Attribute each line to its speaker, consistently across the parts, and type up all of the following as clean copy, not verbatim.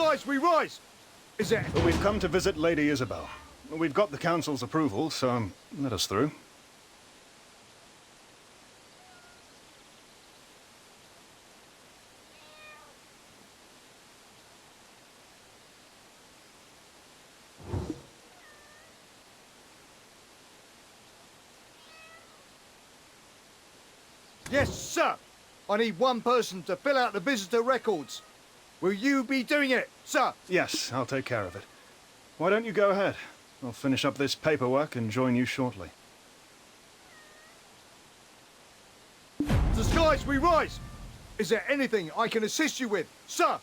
Speaker 1: skies we rise! Is it?
Speaker 2: Well, we've come to visit Lady Isabel. We've got the Council's approval, so let us through.
Speaker 1: Yes, sir! I need one person to fill out the visitor records. Will you be doing it, sir?
Speaker 2: Yes, I'll take care of it. Why don't you go ahead? I'll finish up this paperwork and join you shortly.
Speaker 1: The skies we rise! Is there anything I can assist you with, sir?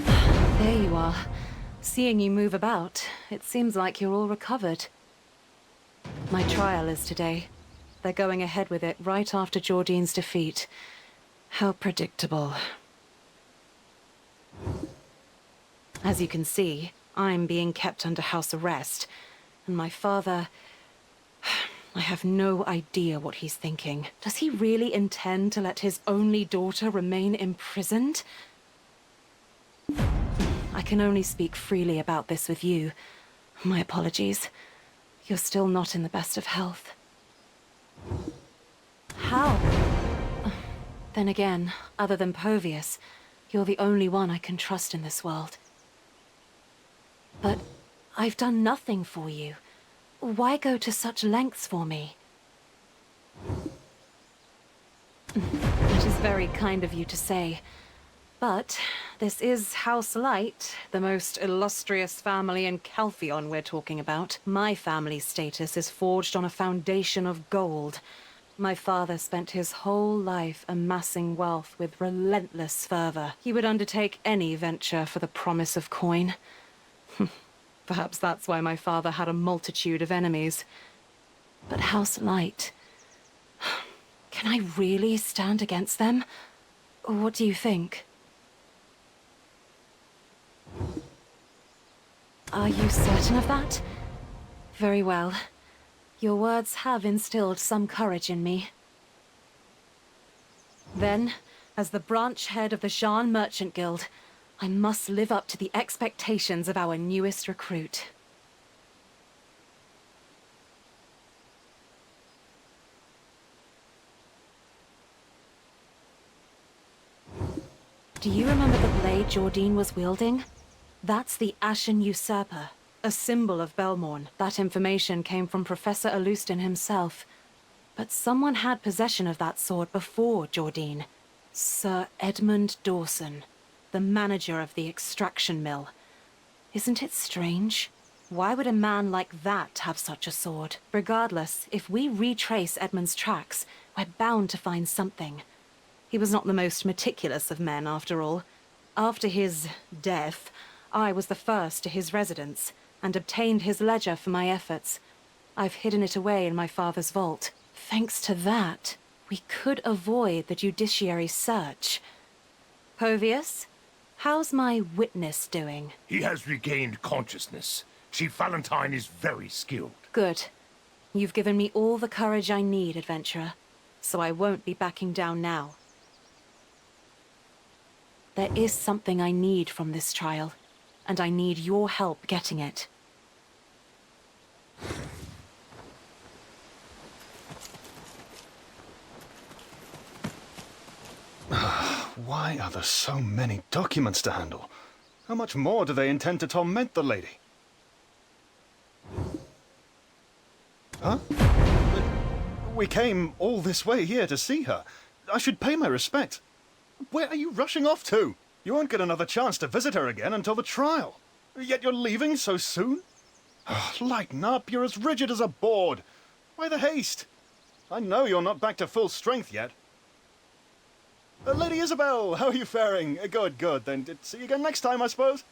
Speaker 3: There you are. Seeing you move about, it seems like you're all recovered. My trial is today. They're going ahead with it right after Jordine's defeat. How predictable. As you can see, I'm being kept under house arrest, and my father... I have no idea what he's thinking. Does he really intend to let his only daughter remain imprisoned? I can only speak freely about this with you. My apologies. You're still not in the best of health. How? Then again, other than Povius, you're the only one I can trust in this world. But I've done nothing for you. Why go to such lengths for me? It is very kind of you to say. But this is House Light, the most illustrious family in Calpheon we're talking about. My family's status is forged on a foundation of gold. My father spent his whole life amassing wealth with relentless fervor. He would undertake any venture for the promise of coin. Perhaps that's why my father had a multitude of enemies. But House Light... Can I really stand against them? What do you think? Are you certain of that? Very well. Your words have instilled some courage in me. Then, as the branch head of the Shan Merchant Guild, I must live up to the expectations of our newest recruit. Do you remember the blade Jordine was wielding? That's the Ashen Usurper, a symbol of Belmorn. That information came from Professor Alustin himself. But someone had possession of that sword before Jordine. Sir Edmund Dawson, the manager of the extraction mill. Isn't it strange? Why would a man like that have such a sword? Regardless, if we retrace Edmund's tracks, we're bound to find something. He was not the most meticulous of men, after all. After his death, I was the first to his residence, and obtained his ledger for my efforts. I've hidden it away in my father's vault. Thanks to that, we could avoid the judiciary search. Povius, how's my witness doing?
Speaker 4: He has regained consciousness. Chief Valentine is very skilled.
Speaker 3: Good. You've given me all the courage I need, adventurer, so I won't be backing down now. There is something I need from this trial, and I need your help getting it.
Speaker 2: Why are there so many documents to handle? How much more do they intend to torment the lady? Huh? We came all this way here to see her. I should pay my respects. Where are you rushing off to? You won't get another chance to visit her again until the trial. Yet you're leaving so soon? Lighten up, you're as rigid as a board. Why the haste? I know you're not back to full strength yet. Lady Isabel, how are you faring? Good, good. Then see you again next time, I suppose.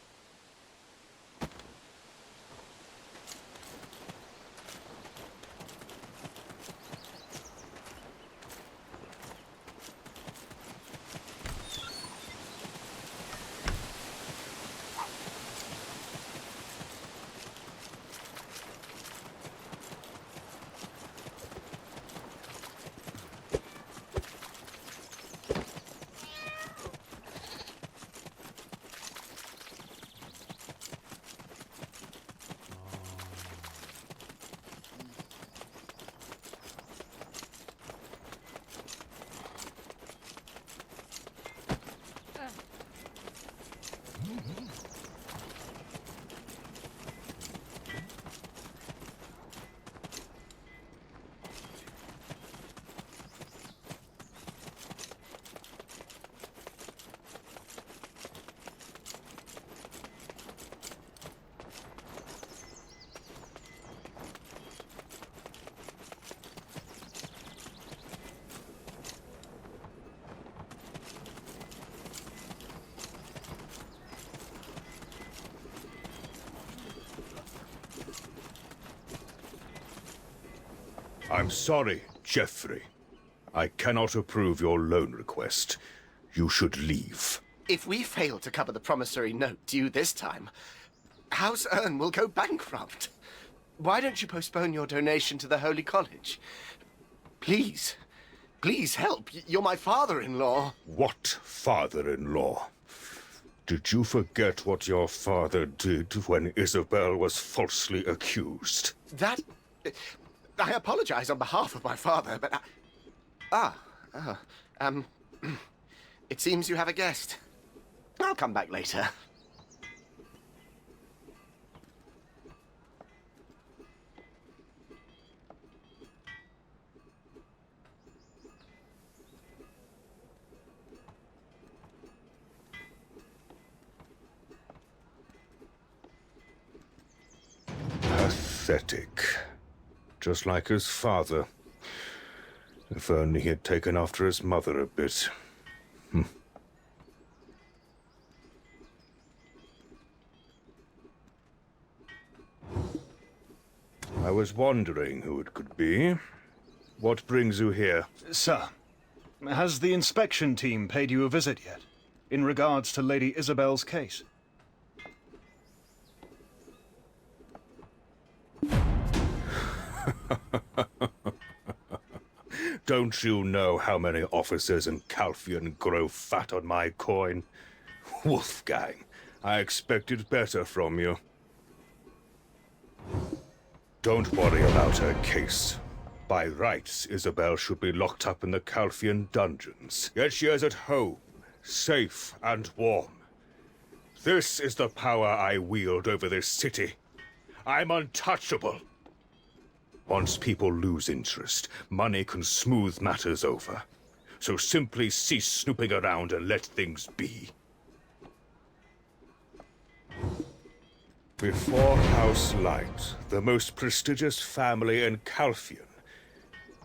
Speaker 4: I'm sorry, Jeffrey. I cannot approve your loan request. You should leave.
Speaker 5: If we fail to cover the promissory note due this time, House Ern will go bankrupt. Why don't you postpone your donation to the Holy College? Please, please help. You're my father-in-law.
Speaker 4: What father-in-law? Did you forget what your father did when Isabel was falsely accused?
Speaker 5: That... I apologize on behalf of my father, but it seems you have a guest. I'll come back later.
Speaker 4: Pathetic. Just like his father. If only he had taken after his mother a bit. I was wondering who it could be. What brings you here?
Speaker 2: Sir, has the inspection team paid you a visit yet? In regards to Lady Isabel's case?
Speaker 4: Don't you know how many officers in Calpheon grow fat on my coin? Wolfgang, I expected better from you. Don't worry about her case. By rights, Isabel should be locked up in the Calpheon dungeons. Yet she is at home, safe and warm. This is the power I wield over this city. I'm untouchable. Once people lose interest, money can smooth matters over. So simply cease snooping around and let things be. Before House Light, the most prestigious family in Calpheon,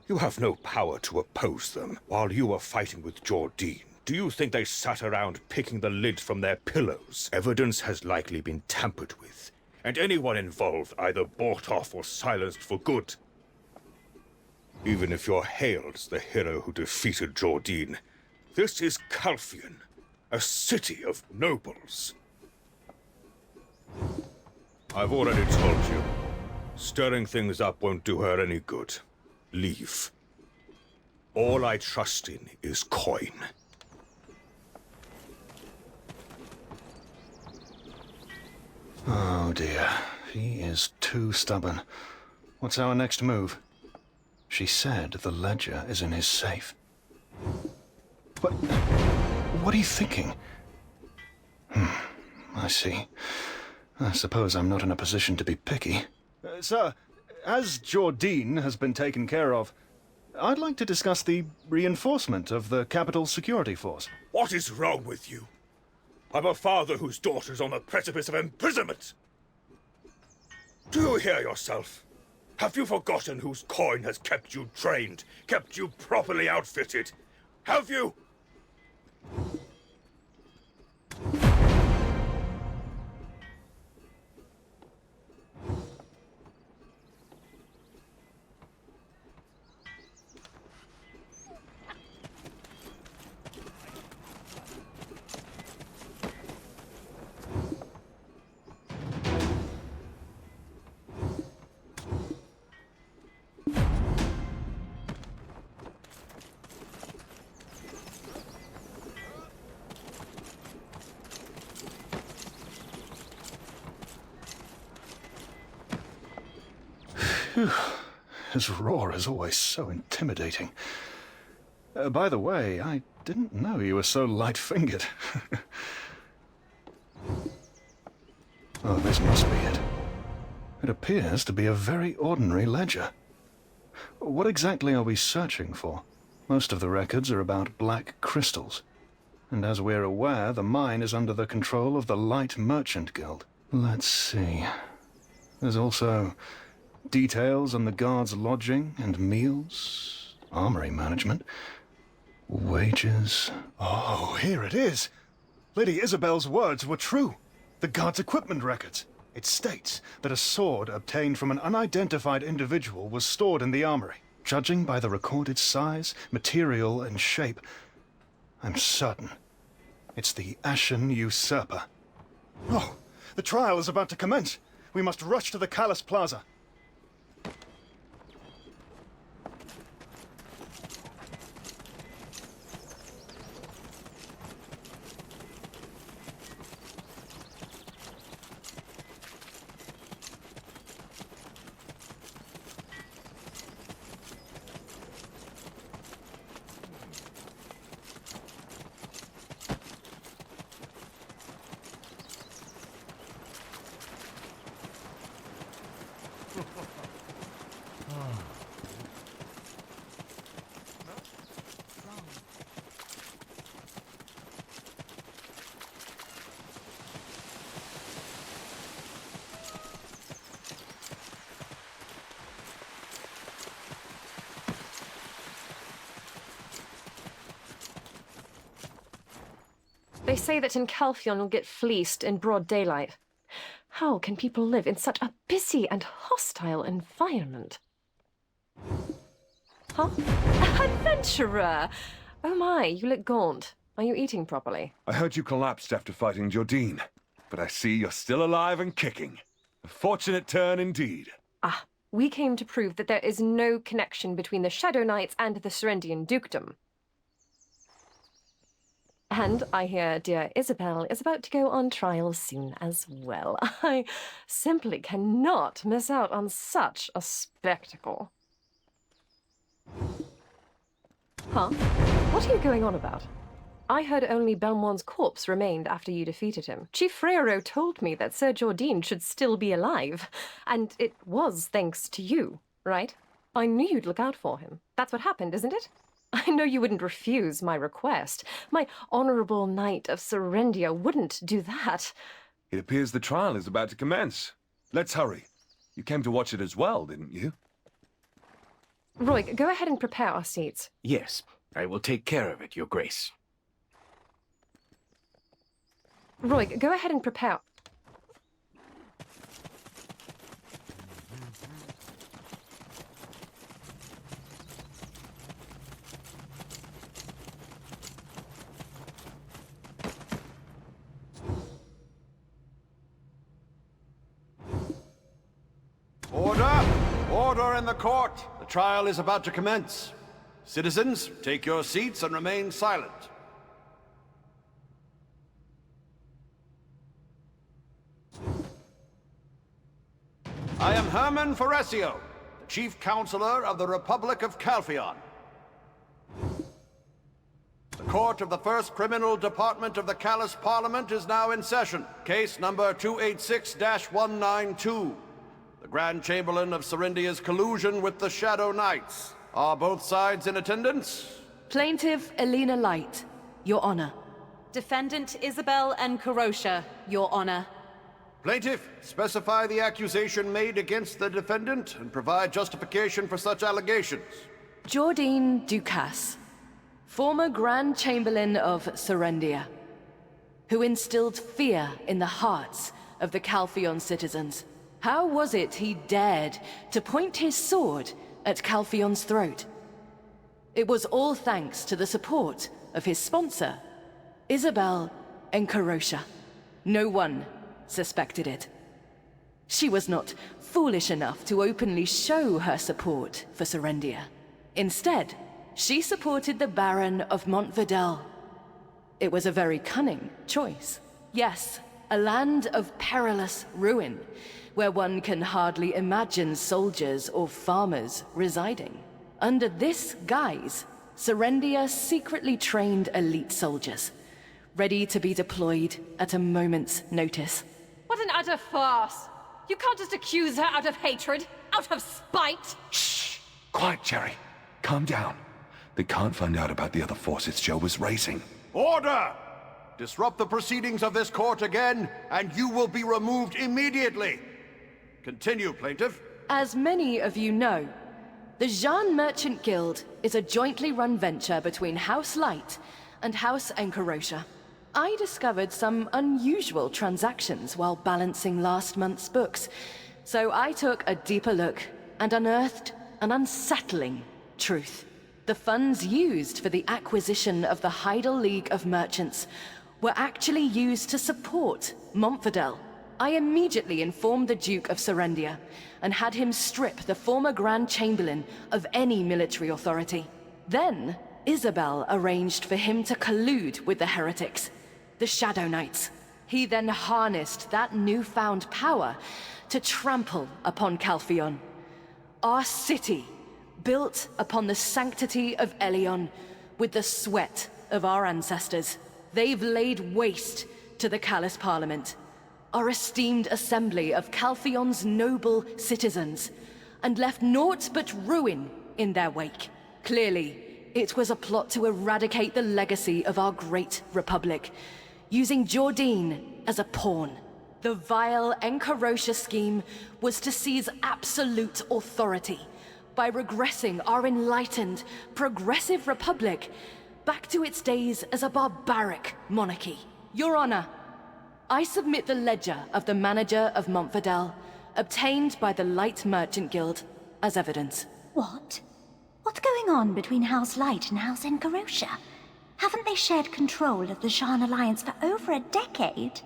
Speaker 4: you have no power to oppose them. While you were fighting with Jordine, do you think they sat around picking the lid from their pillows? Evidence has likely been tampered with, and anyone involved either bought off or silenced for good. Even if you're hailed as the hero who defeated Jordine, this is Calpheon, a city of nobles. I've already told you. Stirring things up won't do her any good. Leave. All I trust in is coin.
Speaker 2: Oh dear, he is too stubborn. What's our next move? She said the ledger is in his safe. What are you thinking? I see. I suppose I'm not in a position to be picky. Sir, as Jordine has been taken care of, I'd like to discuss the reinforcement of the capital security force.
Speaker 4: What is wrong with you? I'm a father whose daughter's on the precipice of imprisonment. Do you hear yourself? Have you forgotten whose coin has kept you trained, kept you properly outfitted? Have you?
Speaker 2: His roar is always so intimidating. By the way, I didn't know you were so light-fingered. Oh, this must be it. It appears to be a very ordinary ledger. What exactly are we searching for? Most of the records are about black crystals. And as we're aware, the mine is under the control of the Light Merchant Guild. Let's see. There's also details on the guards' lodging and meals, armory management, wages. Oh, here it is. Lady Isabel's words were true. The guards' equipment records. It states that a sword obtained from an unidentified individual was stored in the armory. Judging by the recorded size, material, and shape, I'm certain it's the Ashen Usurper. Oh, the trial is about to commence. We must rush to the Calus Plaza.
Speaker 6: They say that in Calpheon you'll get fleeced in broad daylight. How can people live in such a busy and hostile environment? Huh? Adventurer! Oh my, you look gaunt. Are you eating properly?
Speaker 7: I heard you collapsed after fighting Jordine, but I see you're still alive and kicking. A fortunate turn indeed.
Speaker 6: Ah, we came to prove that there is no connection between the Shadow Knights and the Serendian dukedom. And I hear dear Isabel is about to go on trial soon as well. I simply cannot miss out on such a spectacle. Huh? What are you going on about? I heard only Belmont's corpse remained after you defeated him. Chief Freyro told me that Sir Jordine should still be alive, and it was thanks to you, right? I knew you'd look out for him. That's what happened, isn't it? I know you wouldn't refuse my request. My honorable knight of Serendia wouldn't do that.
Speaker 7: It appears the trial is about to commence. Let's hurry. You came to watch it as well, didn't you?
Speaker 6: Roy, go ahead and prepare our seats.
Speaker 8: Yes, I will take care of it, Your Grace.
Speaker 6: Roy, go ahead and prepare...
Speaker 9: Order! Order in the court! The trial is about to commence. Citizens, take your seats and remain silent. I am Herman Foresio, the Chief Counselor of the Republic of Calpheon. The Court of the First Criminal Department of the Calus Parliament is now in session. Case number 286-192. The Grand Chamberlain of Serendia's collusion with the Shadow Knights. Are both sides in attendance?
Speaker 10: Plaintiff Elena Light, Your Honor.
Speaker 3: Defendant Isabel and Karosha, Your Honor.
Speaker 9: Plaintiff, specify the accusation made against the defendant and provide justification for such allegations.
Speaker 10: Jordine Ducasse, former Grand Chamberlain of Serendia, who instilled fear in the hearts of the Calpheon citizens. How was it he dared to point his sword at Calpheon's throat? It was all thanks to the support of his sponsor, Isabel and Karosha. No one suspected it. She was not foolish enough to openly show her support for Serendia. Instead, she supported the Baron of Montvidel. It was a very cunning choice. Yes, a land of perilous ruin, where one can hardly imagine soldiers or farmers residing. Under this guise, Serendia secretly trained elite soldiers, ready to be deployed at a moment's notice.
Speaker 6: What an utter farce! You can't just accuse her out of hatred, out of spite!
Speaker 7: Shh! Quiet, Jerry. Calm down. They can't find out about the other forces Joe was raising.
Speaker 9: Order! Disrupt the proceedings of this court again, and you will be removed immediately. Continue, plaintiff.
Speaker 10: As many of you know, the Jean Merchant Guild is a jointly run venture between House Light and House Enkarosha. I discovered some unusual transactions while balancing last month's books, so I took a deeper look and unearthed an unsettling Truth. The funds used for the acquisition of the Heidel League of Merchants were actually used to support Montfordel. I immediately informed the Duke of Serendia and had him strip the former Grand Chamberlain of any military authority. Then, Isabel arranged for him to collude with the heretics, the Shadow Knights. He then harnessed that newfound power to trample upon Calpheon. Our city, built upon the sanctity of Elion, with the sweat of our ancestors. They've laid waste to the Callous Parliament, our esteemed assembly of Calpheon's noble citizens, and left naught but ruin in their wake. Clearly, it was a plot to eradicate the legacy of our great republic, using Jordine as a pawn. The vile Encarocia scheme was to seize absolute authority by regressing our enlightened, progressive republic back to its days as a barbaric monarchy. Your Honor, I submit the ledger of the manager of Montfordel, obtained by the Light Merchant Guild, as evidence.
Speaker 11: What? What's going on between House Light and House Encarocia? Haven't they shared control of the Shan Alliance for over a decade?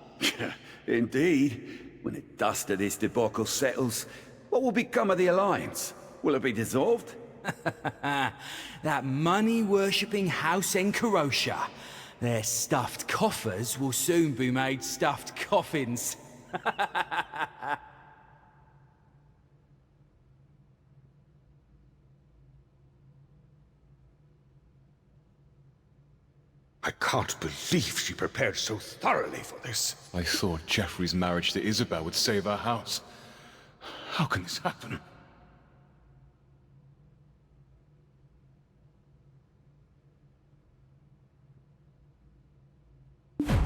Speaker 12: Indeed. When the dust of this debacle settles, what will become of the Alliance? Will it be dissolved?
Speaker 13: That money-worshipping House Encarocia. Their stuffed coffers will soon be made stuffed coffins.
Speaker 4: I can't believe she prepared so thoroughly for this.
Speaker 14: I thought Geoffrey's marriage to Isabel would save our house. How can this happen?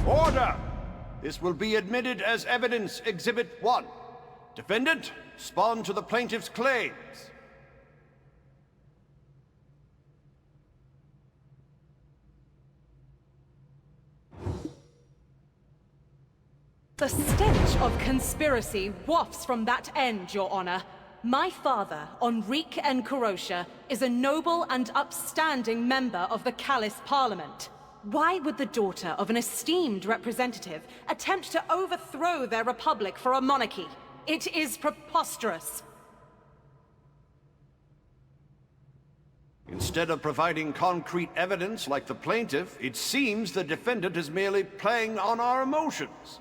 Speaker 9: Order! This will be admitted as evidence, Exhibit 1. Defendant, respond to the plaintiff's claims.
Speaker 3: The stench of conspiracy wafts from that end, Your Honor. My father, Enrique Encarocia, is a noble and upstanding member of the Callous Parliament. Why would the daughter of an esteemed representative attempt to overthrow their republic for a monarchy? It is preposterous.
Speaker 9: Instead of providing concrete evidence like the plaintiff, it seems the defendant is merely playing on our emotions.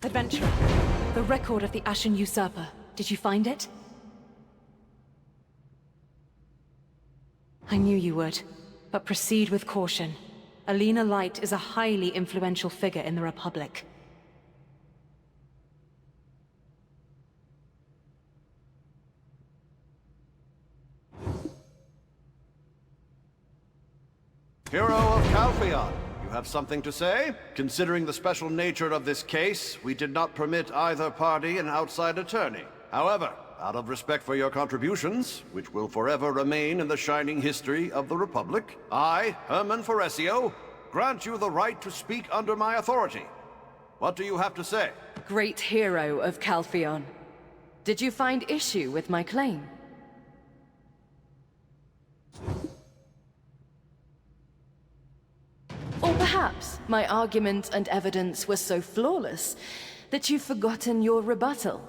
Speaker 3: Adventurer, the record of the Ashen Usurper. Did you find it? I knew you would, but proceed with caution. Alina Light is a highly influential figure in the Republic.
Speaker 9: Hero of Calpheon, you have something to say? Considering the special nature of this case, we did not permit either party an outside attorney. However, out of respect for your contributions, which will forever remain in the shining history of the Republic, I, Herman Foresio, grant you the right to speak under my authority. What do you have to say?
Speaker 10: Great hero of Calpheon. Did you find issue with my claim? Or perhaps my argument and evidence were so flawless that you've forgotten your rebuttal.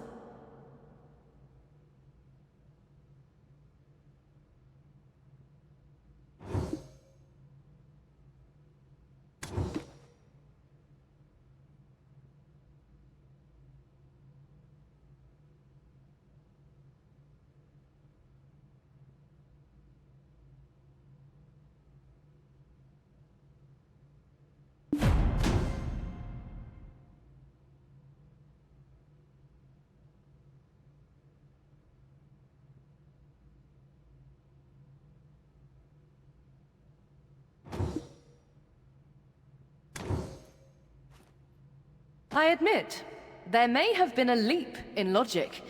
Speaker 10: I admit, there may have been a leap in logic,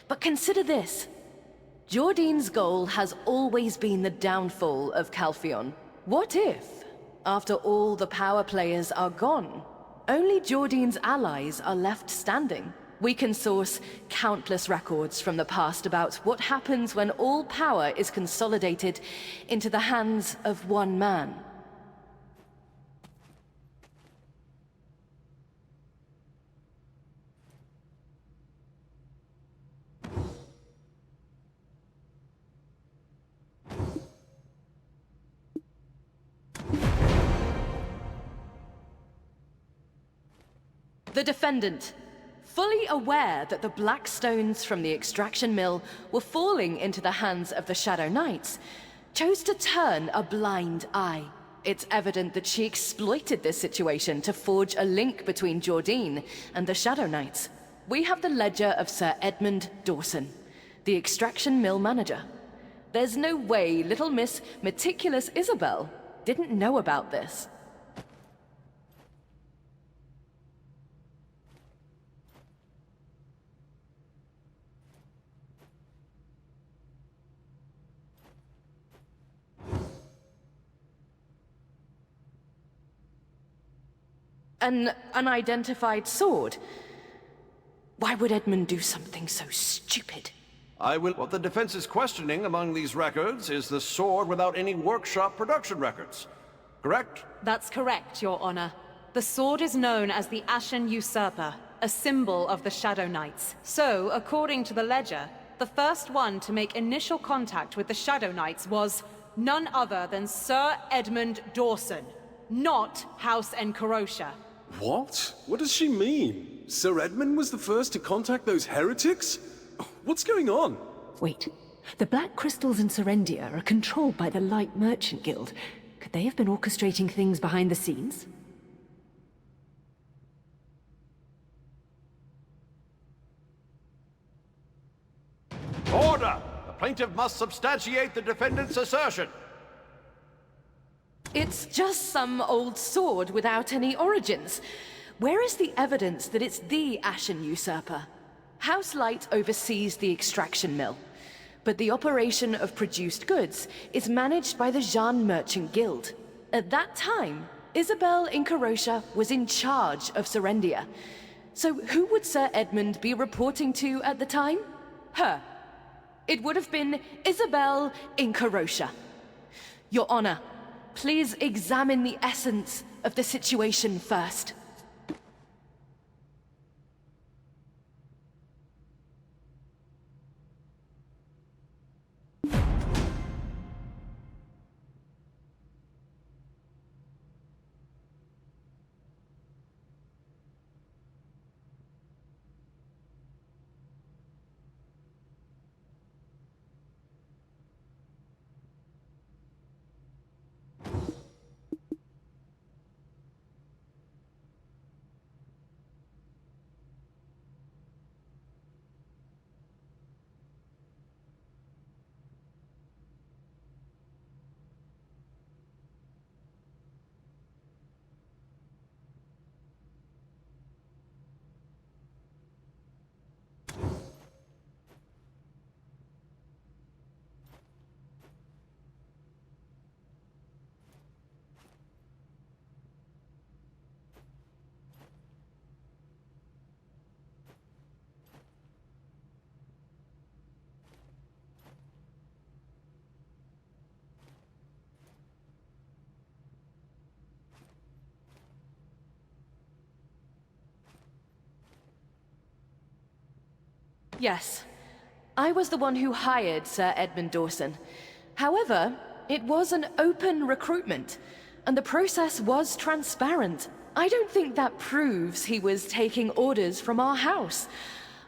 Speaker 10: but consider this. Jordine's goal has always been the downfall of Calpheon. What if, after all the power players are gone, only Jordine's allies are left standing? We can source countless records from the past about what happens when all power is consolidated into the hands of one man. The defendant, fully aware that the black stones from the extraction mill were falling into the hands of the Shadow Knights, chose to turn a blind eye. It's evident that she exploited this situation to forge a link between Jordine and the Shadow Knights. We have the ledger of Sir Edmund Dawson, the extraction mill manager. There's no way little Miss Meticulous Isabel didn't know about this. An unidentified sword? Why would Edmund do something so stupid?
Speaker 9: What the defense is questioning among these records is the sword without any workshop production records. Correct?
Speaker 3: That's correct, Your Honor. The sword is known as the Ashen Usurper, a symbol of the Shadow Knights. So, according to the ledger, the first one to make initial contact with the Shadow Knights was none other than Sir Edmund Dawson, not House Encarosha.
Speaker 15: What? What does she mean? Sir Edmund was the first to contact those heretics? What's going on?
Speaker 6: Wait. The Black Crystals in Serendia are controlled by the Light Merchant Guild. Could they have been orchestrating things behind the scenes?
Speaker 9: Order! The plaintiff must substantiate the defendant's assertion.
Speaker 10: It's just some old sword without any origins. Where is the evidence that it's the Ashen Usurper? House Light oversees the extraction mill, but the operation of produced goods is managed by the Jean Merchant Guild. At that time, Isabel Incarosha was in charge of Serendia. So who would Sir Edmund be reporting to at the time? Her. It would have been Isabel Incarosha. Your Honor, please examine the essence of the situation first. Yes, I was the one who hired Sir Edmund Dawson. However, it was an open recruitment, and the process was transparent. I don't think that proves he was taking orders from our house.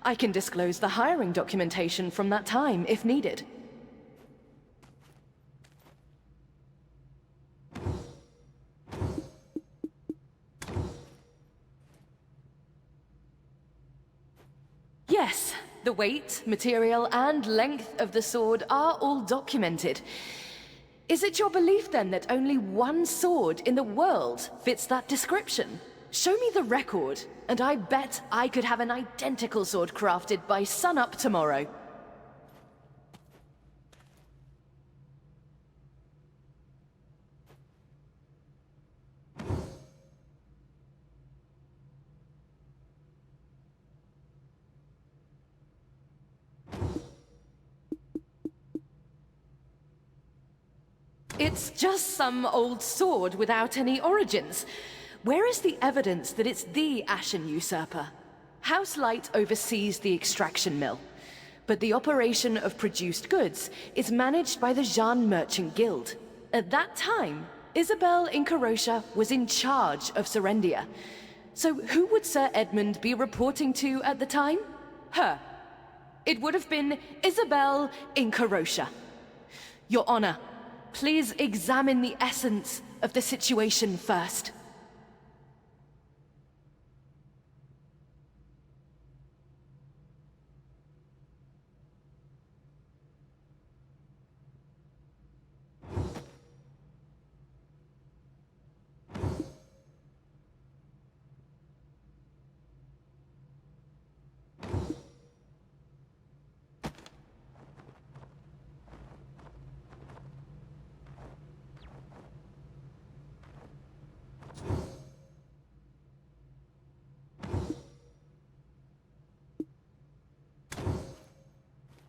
Speaker 10: I can disclose the hiring documentation from that time, if needed. Yes. The weight, material, and length of the sword are all documented. Is it your belief, then, that only one sword in the world fits that description? Show me the record, and I bet I could have an identical sword crafted by sunup tomorrow. It's just some old sword without any origins. Where is the evidence that it's the Ashen Usurper? House Light oversees the extraction mill, but the operation of produced goods is managed by the Jean Merchant Guild. At that time, Isabel Incarosha was in charge of Serendia. So who would Sir Edmund be reporting to at the time? Her. It would have been Isabel Incarosha. Your Honor, please examine the essence of the situation first.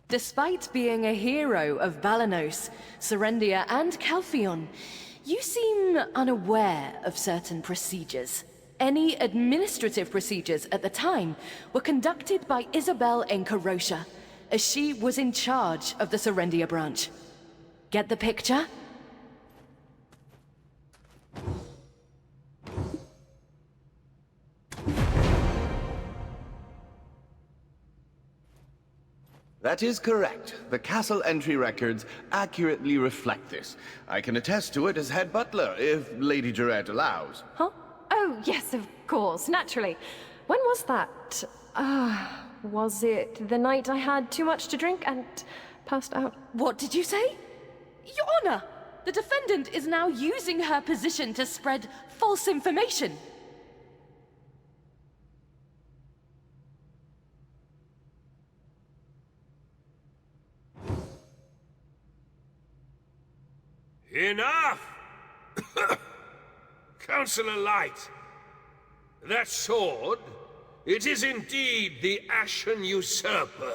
Speaker 10: Despite being a hero of Balanos, Serendia, and Calpheon, you seem unaware of certain procedures. Any administrative procedures at the time were conducted by Isabel Encarosha, as she was in charge of the Serendia branch. Get the picture?
Speaker 8: That is correct. The castle entry records accurately reflect this. I can attest to it as head butler, if Lady Durette allows.
Speaker 6: Huh? Oh, yes, of course, naturally. When was that? Was it the night I had too much to drink and passed out?
Speaker 10: What did you say? Your Honor, the defendant is now using her position to spread false information.
Speaker 16: Enough! Councillor Light, that sword, it is indeed the Ashen Usurper.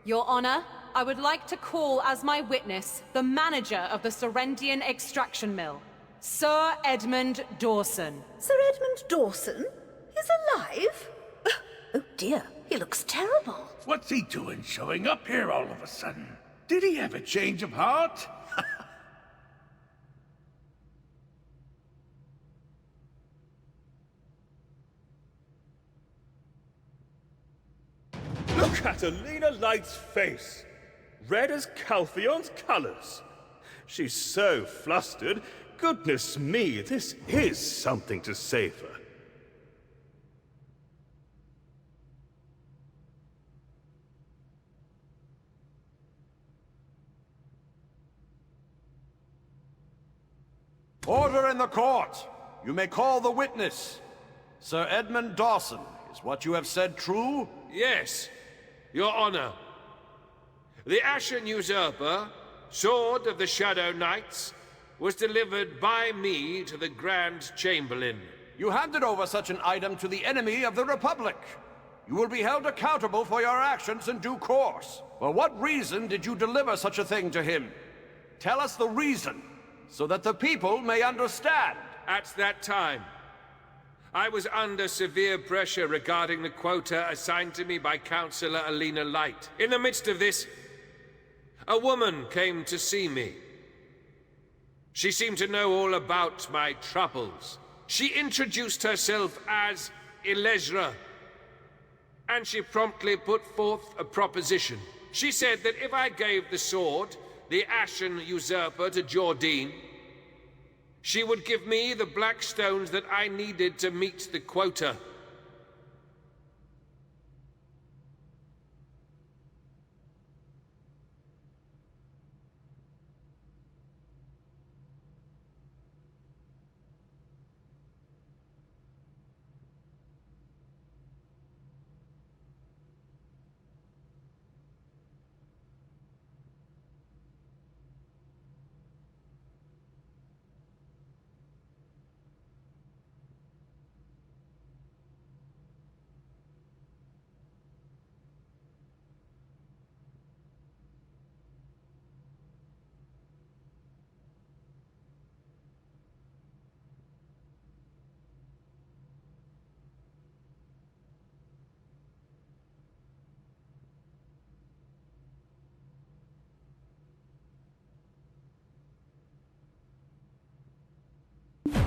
Speaker 3: Your Honor, I would like to call as my witness the manager of the Serendian extraction mill, Sir Edmund Dawson.
Speaker 11: Sir Edmund Dawson? He's alive? Oh dear, he looks terrible.
Speaker 17: What's he doing showing up here all of a sudden? Did he have a change of heart?
Speaker 4: Look at Alina Light's face. Red as Calpheon's colors. She's so flustered. Goodness me, this is something to savor.
Speaker 9: Order in the court! You may call the witness. Sir Edmund Dawson, is what you have said true?
Speaker 16: Yes, Your Honor. The Ashen Usurper, Sword of the Shadow Knights, was delivered by me to the Grand Chamberlain.
Speaker 9: You handed over such an item to the enemy of the Republic. You will be held accountable for your actions in due course. For what reason did you deliver such a thing to him? Tell us the reason, so that the people may understand.
Speaker 16: At that time, I was under severe pressure regarding the quota assigned to me by Councillor Alina Light. In the midst of this, a woman came to see me. She seemed to know all about my troubles. She introduced herself as Elezra, and she promptly put forth a proposition. She said that if I gave the sword, the Ashen Usurper, to Jordine, she would give me the black stones that I needed to meet the quota.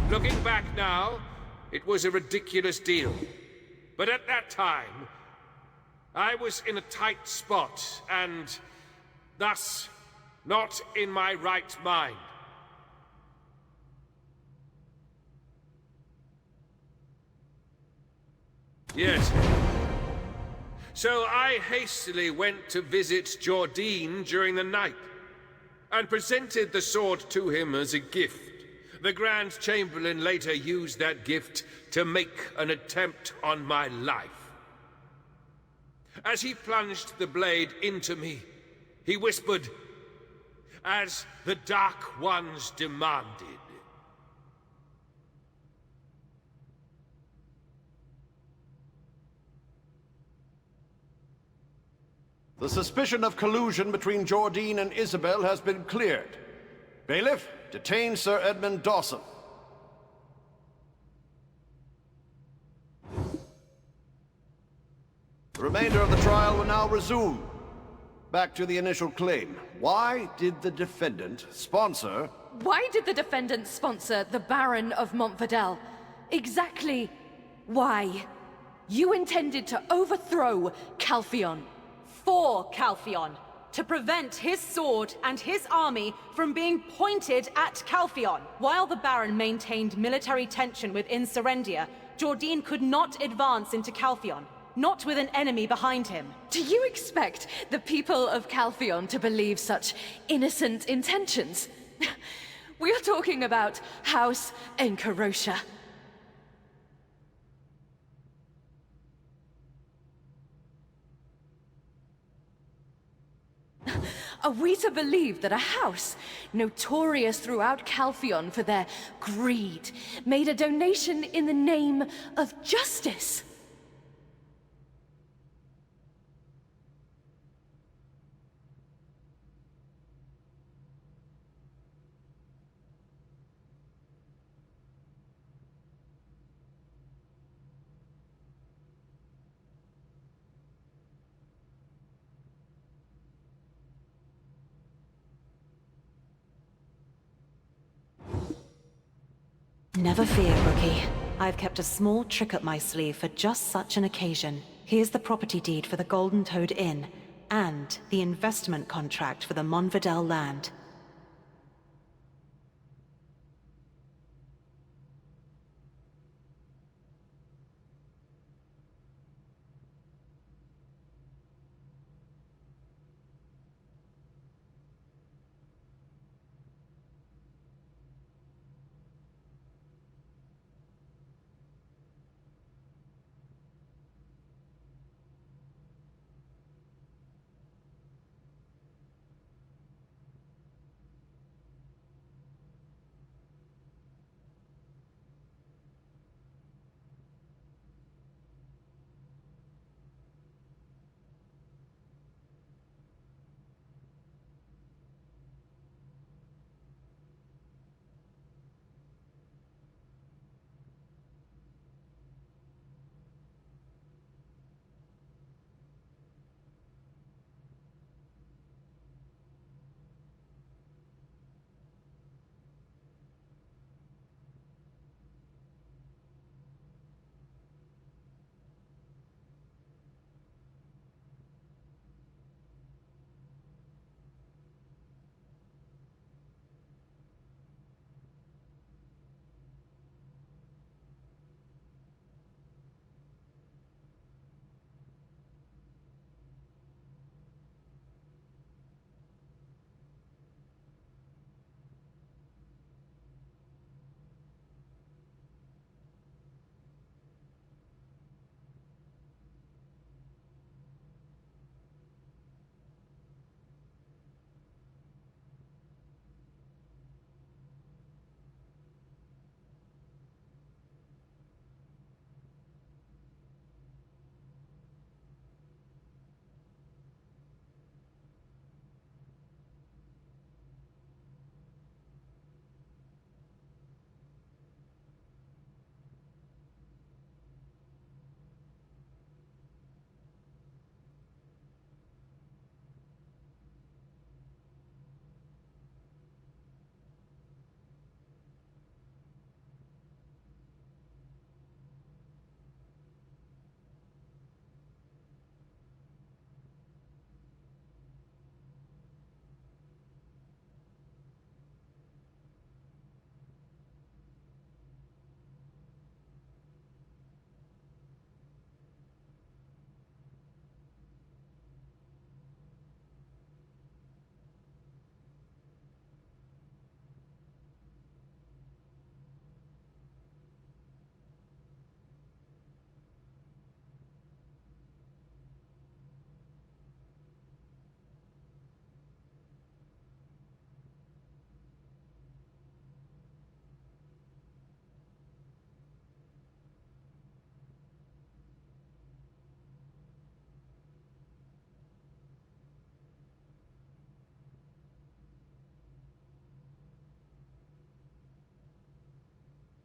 Speaker 16: Looking back now, it was a ridiculous deal. But at that time, I was in a tight spot, and thus, not in my right mind. Yes. So I hastily went to visit Jordine during the night, and presented the sword to him as a gift. The Grand Chamberlain later used that gift to make an attempt on my life. As he plunged the blade into me, he whispered, "As the Dark Ones demanded."
Speaker 9: The suspicion of collusion between Jordine and Isabel has been cleared. Bailiff, detain Sir Edmund Dawson. The remainder of the trial will now resume. Back to the initial claim. Why did the defendant sponsor...
Speaker 10: Why did the defendant sponsor the Baron of Montvidel? Exactly why? You intended to overthrow Calpheon.
Speaker 3: For Calpheon, to prevent his sword and his army from being pointed at Calpheon. While the Baron maintained military tension within Serendia, Jordine could not advance into Calpheon, not with an enemy behind him.
Speaker 10: Do you expect the people of Calpheon to believe such innocent intentions? We're talking about House Encarosha. Are we to believe that a house, notorious throughout Calpheon for their greed, made a donation in the name of justice?
Speaker 3: Never fear, Rookie. I've kept a small trick up my sleeve for just such an occasion. Here's the property deed for the Golden Toad Inn, and the investment contract for the Montvidel land.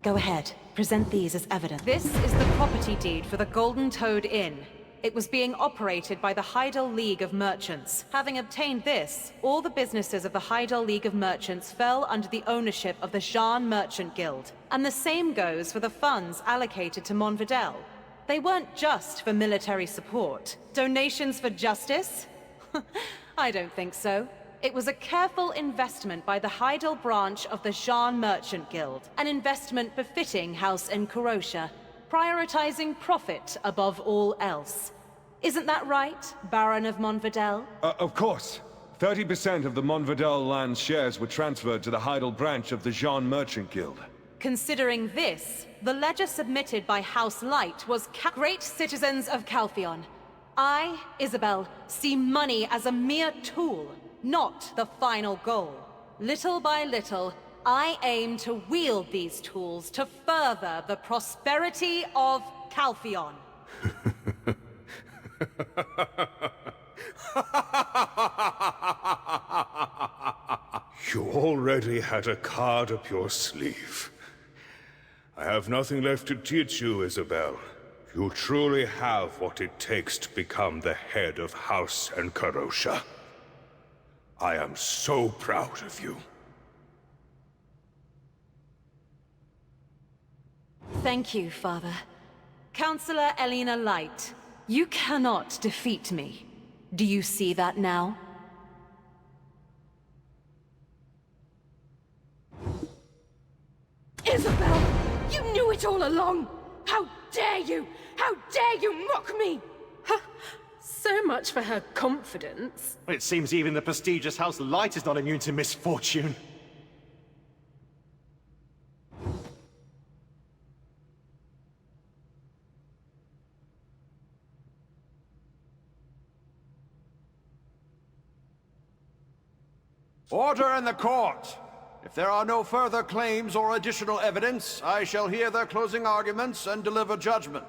Speaker 3: Go ahead. Present these as evidence. This is the property deed for the Golden Toad Inn. It was being operated by the Heidel League of Merchants. Having obtained this, all the businesses of the Heidel League of Merchants fell under the ownership of the Jean Merchant Guild. And the same goes for the funds allocated to Monvidel. They weren't just for military support. Donations for justice? I don't think so. It was a careful investment by the Heidel branch of the Jean Merchant Guild. An investment befitting House Encarocia, prioritizing profit above all else. Isn't that right, Baron of Monvidel?
Speaker 7: Of course. 30% of the Monvidel land shares were transferred to the Heidel branch of the Jean Merchant Guild.
Speaker 3: Considering this, the ledger submitted by House Light was Great citizens of Calpheon. I, Isabel, see money as a mere tool, not the final goal. Little by little, I aim to wield these tools to further the prosperity of Calpheon.
Speaker 4: You already had a card up your sleeve. I have nothing left to teach you, Isabel. You truly have what it takes to become the head of House Encarocia. I am so proud of you.
Speaker 3: Thank you, Father. Counselor Elena Light, you cannot defeat me. Do you see that now?
Speaker 18: Isabel! You knew it all along! How dare you! How dare you mock me!
Speaker 6: So much for her confidence.
Speaker 2: It seems even the prestigious House Light is not immune to misfortune.
Speaker 9: Order in the court! If there are no further claims or additional evidence, I shall hear their closing arguments and deliver judgment.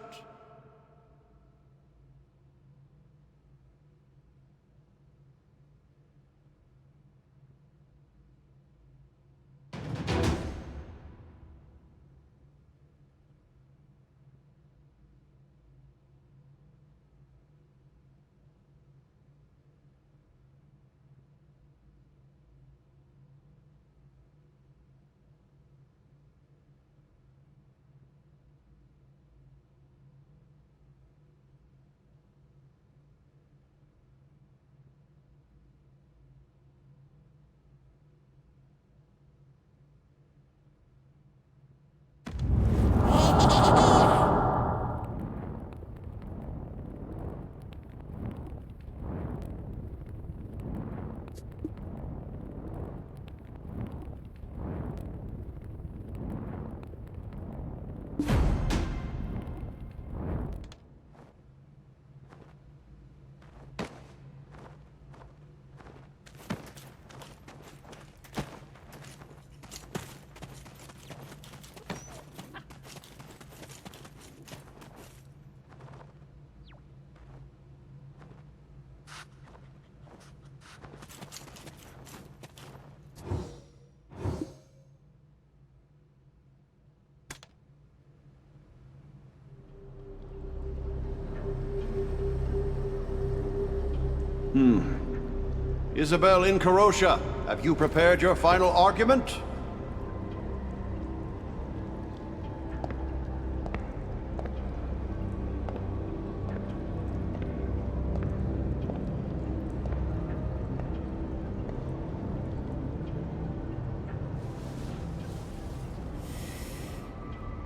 Speaker 9: Isabel Encarocia, have you prepared your final argument?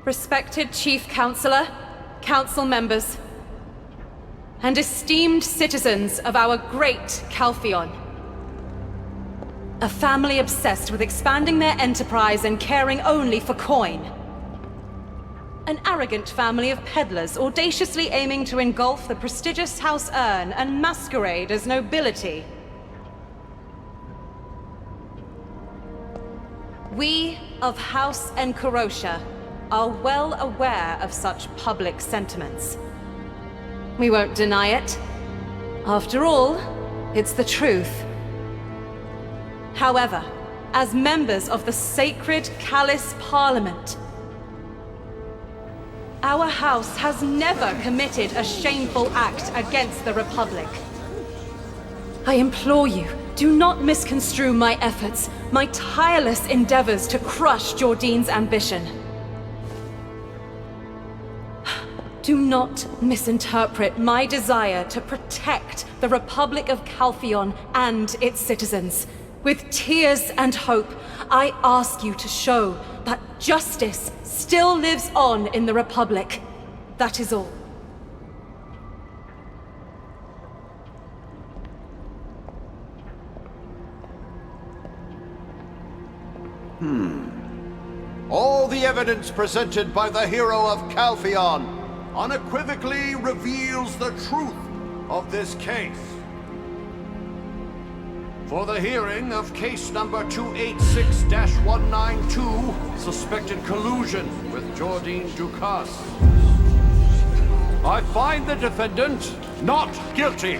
Speaker 3: Respected Chief Counselor, Council members, and esteemed citizens of our great Calpheon. A family obsessed with expanding their enterprise and caring only for coin. An arrogant family of peddlers audaciously aiming to engulf the prestigious House Urn and masquerade as nobility. We of House Encarocia are well aware of such public sentiments. We won't deny it. After all, it's the truth. However, as members of the sacred Calice Parliament, Our house has never committed a shameful act against the Republic. I implore you, do not misconstrue my efforts, my tireless endeavors to crush Jordine's ambition. Do not misinterpret my desire to protect the Republic of Calpheon and its citizens. With tears and hope, I ask you to show that justice still lives on in the Republic. That is all.
Speaker 9: All the evidence presented by the hero of Calpheon unequivocally reveals the truth of this case. For the hearing of case number 286-192, suspected collusion with Jordine Ducasse, I find the defendant not guilty.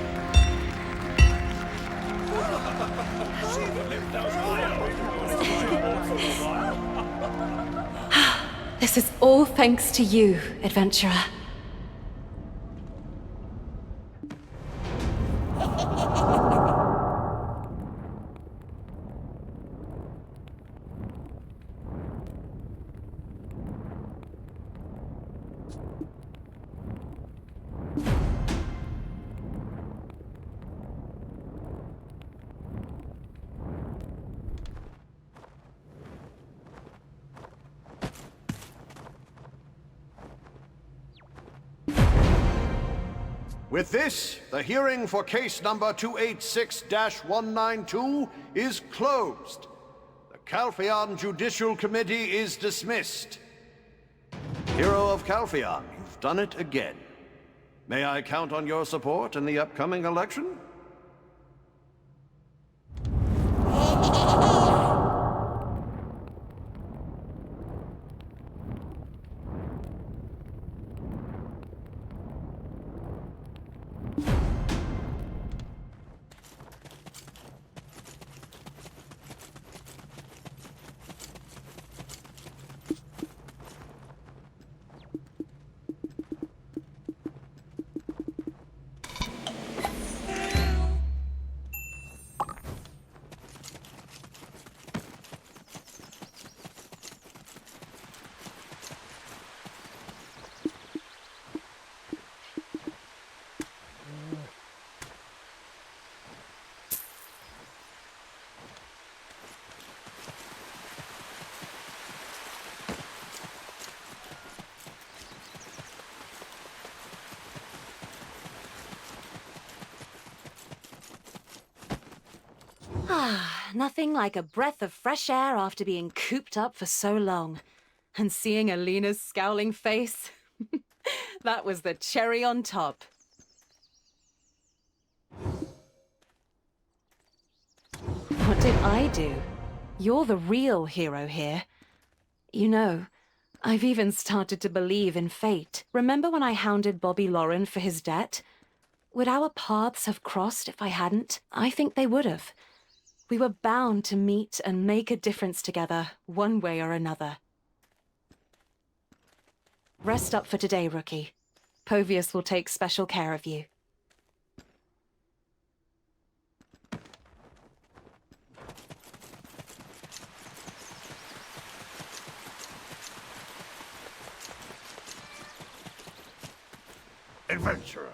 Speaker 3: This is all thanks to you, adventurer.
Speaker 9: With this, the hearing for case number 286-192 is closed. The Calpheon Judicial Committee is dismissed. Hero of Calpheon, you've done it again. May I count on your support in the upcoming election?
Speaker 3: Nothing like a breath of fresh air after being cooped up for so long. And seeing Alina's scowling face, that was the cherry on top. What did I do? You're the real hero here. You know, I've even started to believe in fate. Remember when I hounded Bobby Lauren for his debt? Would our paths have crossed if I hadn't? I think they would have. We were bound to meet and make a difference together, one way or another. Rest up for today, Rookie. Povius will take special care of you.
Speaker 17: Adventurer,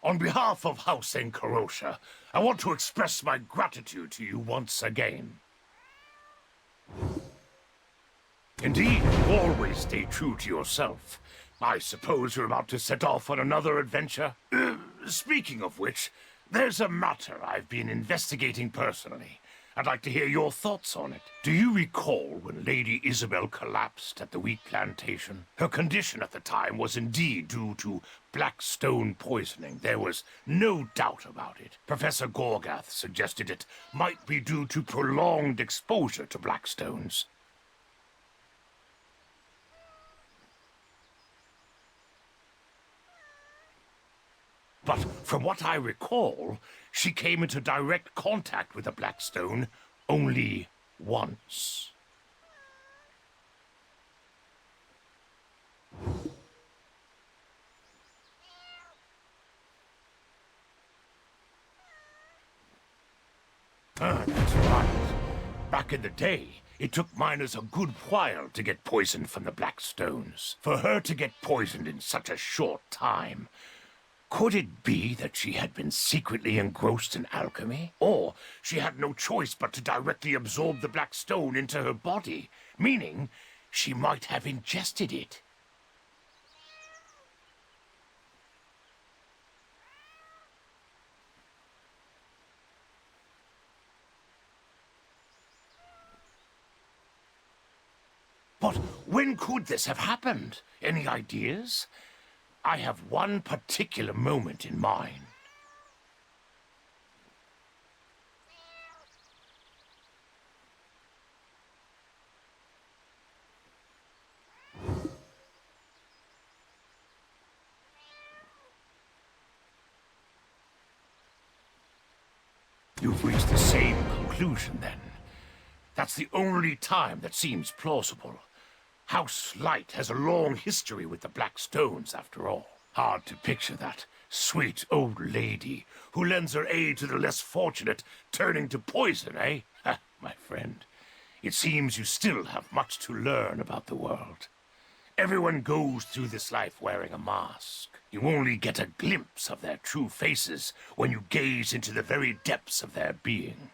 Speaker 17: on behalf of House Encarosha, I want to express my gratitude to you once again. Indeed, you always stay true to yourself. I suppose you're about to set off on another adventure? Speaking of which, there's a matter I've been investigating personally. I'd like to hear your thoughts on it. Do you recall when Lady Isabel collapsed at the wheat plantation? Her condition at the time was indeed due to black stone poisoning. There was no doubt about it. Professor Gorgath suggested it might be due to prolonged exposure to black stones. But from what I recall, she came into direct contact with the black stone only once. That's right. Back in the day, it took miners a good while to get poisoned from the Black Stones. For her to get poisoned in such a short time, could it be that she had been secretly engrossed in alchemy? Or she had no choice but to directly absorb the Black Stone into her body, meaning she might have ingested it? But when could this have happened? Any ideas? I have one particular moment in mind. You've reached the same conclusion, then. That's the only time that seems plausible. House Light has a long history with the Black Stones, after all. Hard to picture that sweet old lady who lends her aid to the less fortunate turning to poison, eh? Ha, my friend, it seems you still have much to learn about the world. Everyone goes through this life wearing a mask. You only get a glimpse of their true faces when you gaze into the very depths of their being.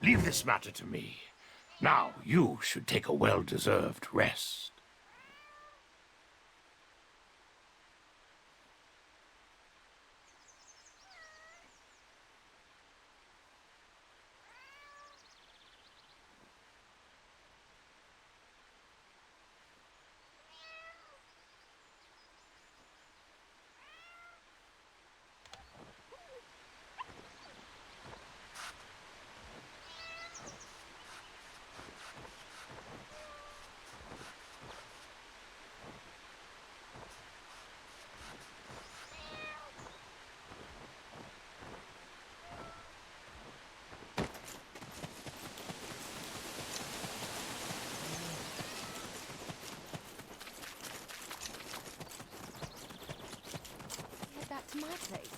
Speaker 17: Leave this matter to me. Now you should take a well-deserved rest.
Speaker 18: Back to my place.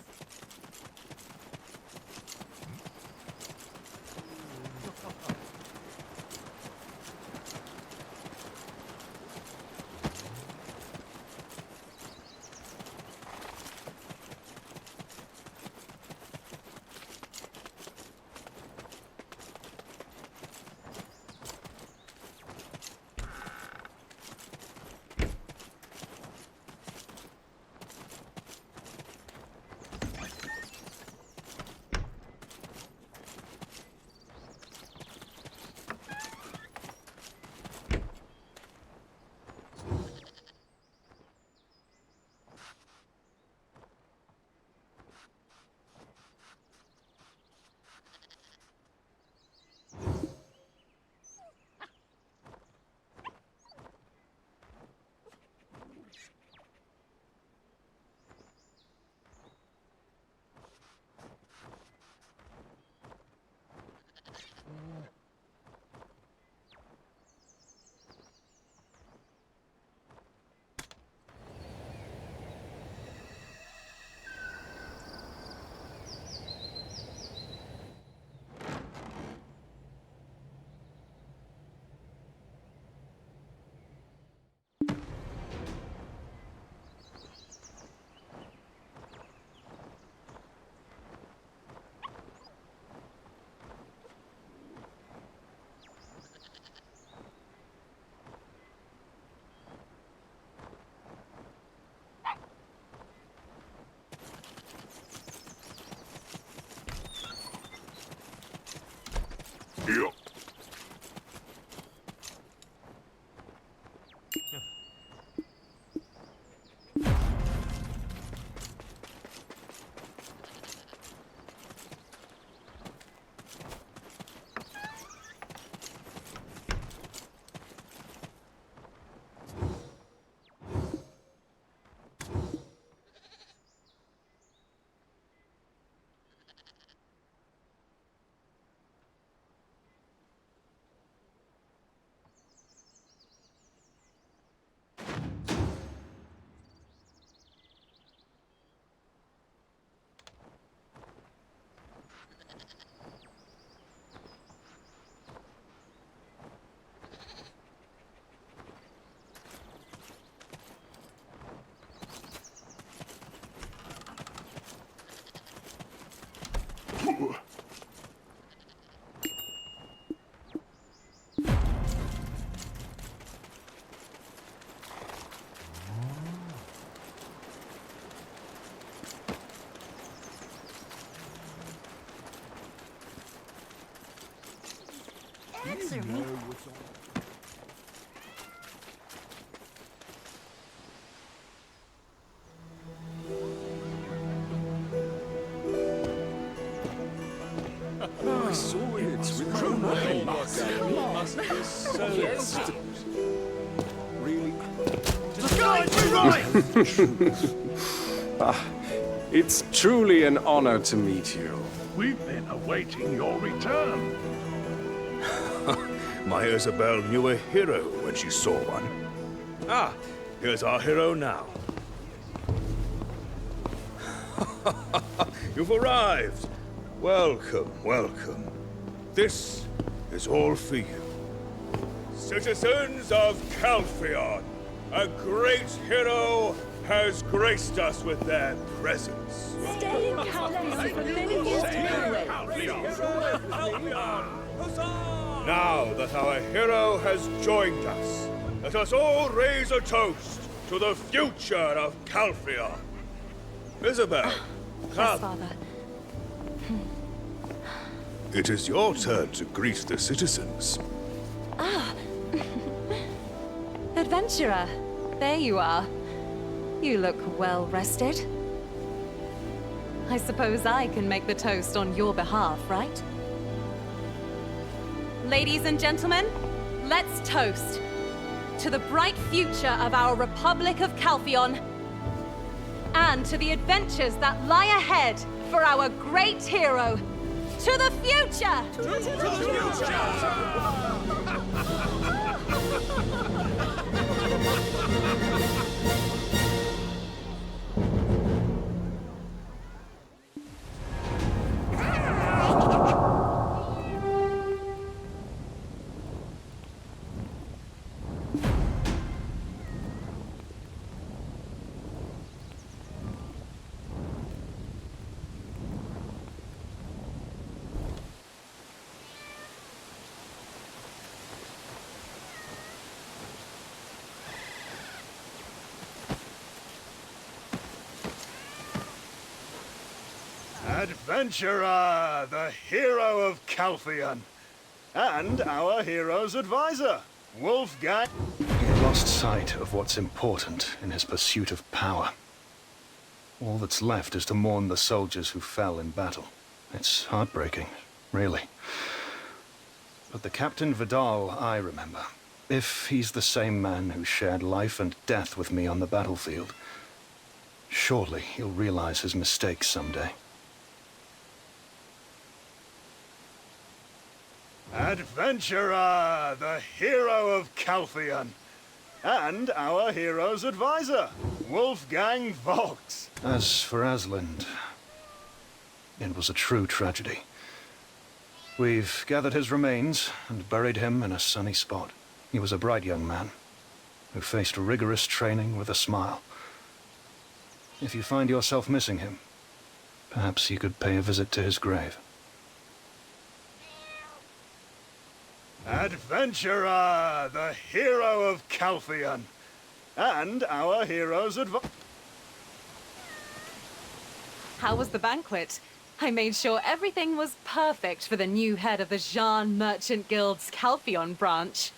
Speaker 11: answer me.
Speaker 15: I saw it with Really? It's truly an honor to meet you.
Speaker 17: We've been awaiting your return.
Speaker 4: My Isabel knew a hero when she saw one. Ah, here's our hero now. You've arrived. Welcome, welcome. This is all for you. Citizens of Calpheon, a great hero has graced us with their presence.
Speaker 18: Stay in Calpheon for many years to
Speaker 4: Now that our hero has joined us, let us all raise a toast to the future of Calpheon. Isabel, come.
Speaker 3: Yes, Father.
Speaker 4: It is your turn to greet the citizens.
Speaker 3: Ah! Adventurer, there you are. You look well rested. I suppose I can make the toast on your behalf, right? Ladies and gentlemen, let's toast to the bright future of our Republic of Calpheon and to the adventures that lie ahead for our great hero. To the future! To the future!
Speaker 2: Adventurer, the hero of Calpheon, and our hero's advisor, Wolfgang. He lost sight of what's important in his pursuit of power. All that's left is to mourn the soldiers who fell in battle. It's heartbreaking, really. But the Captain Vidal I remember, if he's the same man who shared life and death with me on the battlefield, surely he'll realize his mistakes someday. Adventurer, the hero of Calpheon, and our hero's advisor, Wolfgang Volks. As for Aslind, it was a true tragedy. We've gathered his remains and buried him in a sunny spot. He was a bright young man who faced rigorous training with a smile. If you find yourself missing him, perhaps you could pay a visit to his grave. Adventurer, the hero of Calpheon, and our hero's advisor.
Speaker 3: How was the banquet? I made sure everything was perfect for the new head of the Jean Merchant Guild's Calpheon branch.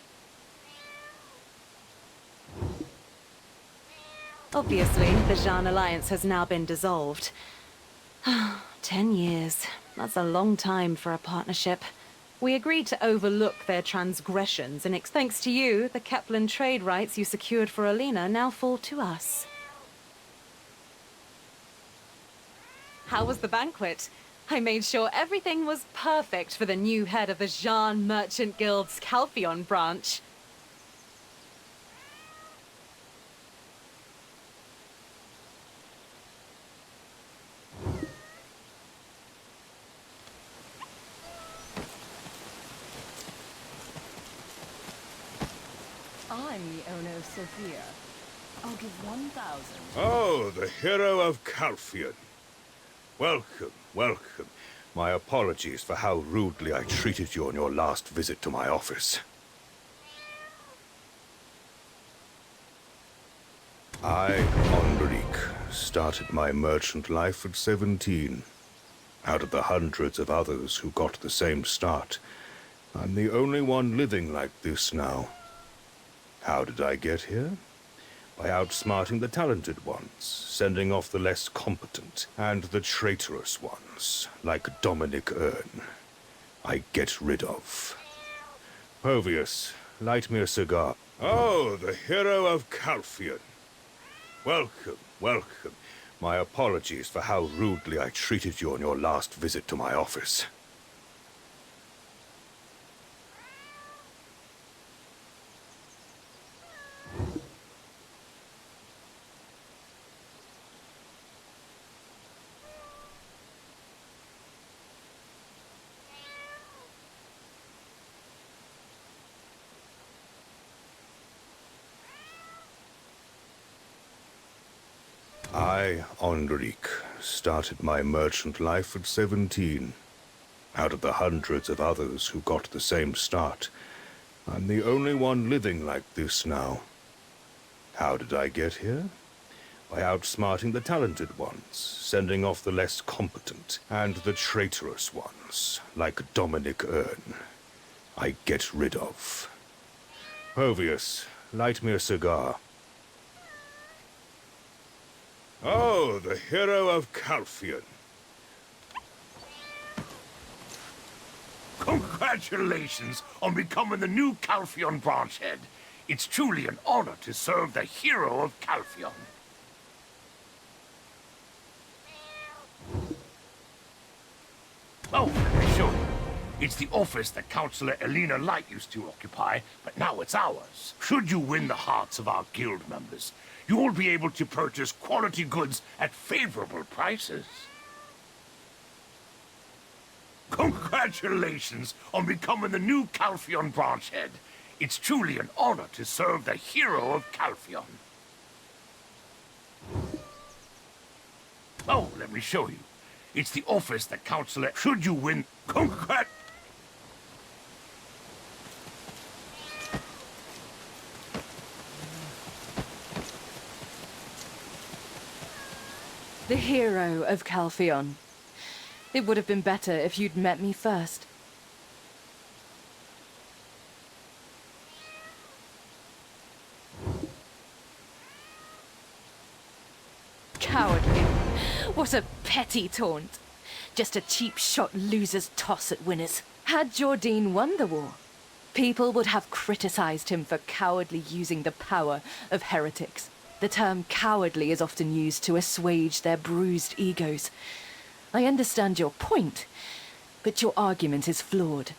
Speaker 3: Obviously, the Jean Alliance has now been dissolved. 10 years. That's a long time for a partnership. We agreed to overlook their transgressions, and thanks to you, the Kepler trade rights you secured for Alina now fall to us. How was the banquet? I made sure everything was perfect for the new head of the Jean Merchant Guild's Calpheon branch.
Speaker 10: I'm the owner of Sophia. I'll give 1,000.
Speaker 4: Oh, the hero of Calpheon. Welcome, welcome. My apologies for how rudely I treated you on your last visit to my office. I, Enrique, started my merchant life at 17. Out of the hundreds of others who got the same start, I'm the only one living like this now. How did I get here? By outsmarting the talented ones, sending off the less competent, and the traitorous ones, like Dominic Earn. I get rid of. Povius, light me a cigar. Oh, the hero of Calpheon. Welcome, welcome. My apologies for how rudely I treated you on your last visit to my office. I, Enrique, started my merchant life at 17. Out of the hundreds of others who got the same start, I'm the only one living like this now. How did I get here? By outsmarting the talented ones, sending off the less competent, and the traitorous ones, like Dominic Earn. I get rid of. Povius, light me a cigar. Oh, the hero of Calpheon.
Speaker 17: Congratulations on becoming the new Calpheon branch head. It's truly an honor to serve the hero of Calpheon. Oh, let me show you. It's the office that Councillor Elena Light used to occupy, but now it's ours. Should you win the hearts of our guild members, you will be able to purchase quality goods at favorable prices. Congratulations on becoming the new Calpheon branch head. It's truly an honor to serve the hero of Calpheon. Oh, let me show you. It's the office that Councillor... Should you win...
Speaker 10: The hero of Calpheon. It would have been better if you'd met me first. Cowardly. What a petty taunt. Just a cheap shot loser's toss at winners. Had Jordine won the war, people would have criticized him for cowardly using the power of heretics. The term cowardly is often used to assuage their bruised egos. I understand your point, but your argument is flawed.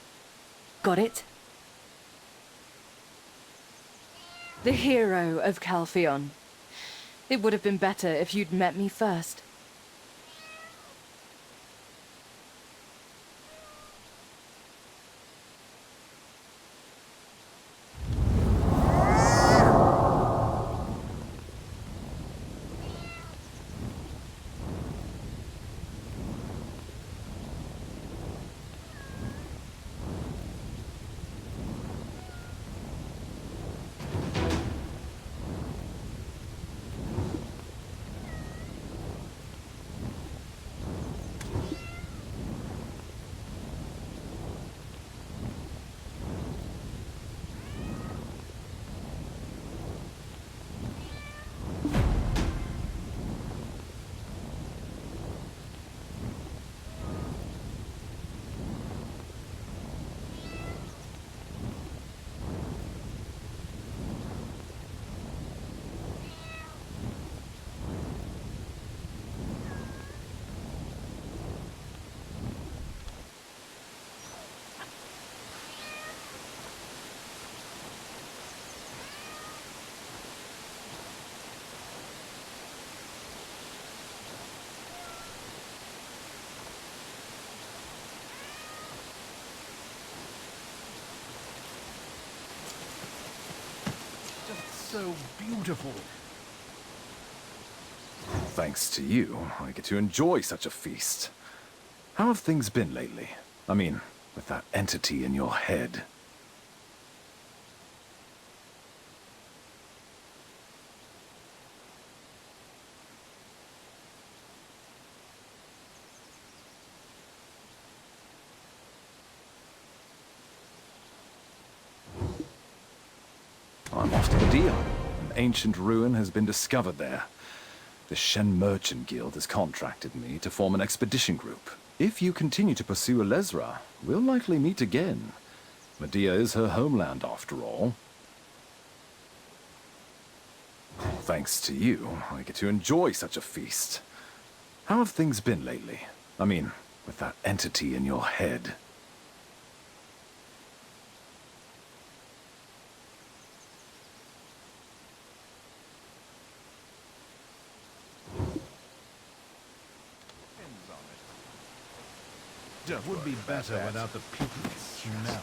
Speaker 10: Got it? The hero of Calpheon. It would have been better if you'd met me first.
Speaker 14: So beautiful.
Speaker 19: Thanks to you, I get to enjoy such a feast. How have things been lately? I mean, with that entity in your head. An ancient ruin has been discovered there. The Shen Merchant Guild has contracted me to form an expedition group. If you continue to pursue Elezra, we'll likely meet again. Medea is her homeland, after all. Thanks to you, I get to enjoy such a feast. How have things been lately? I mean, with that entity in your head.
Speaker 9: It would be better without the putrid smell.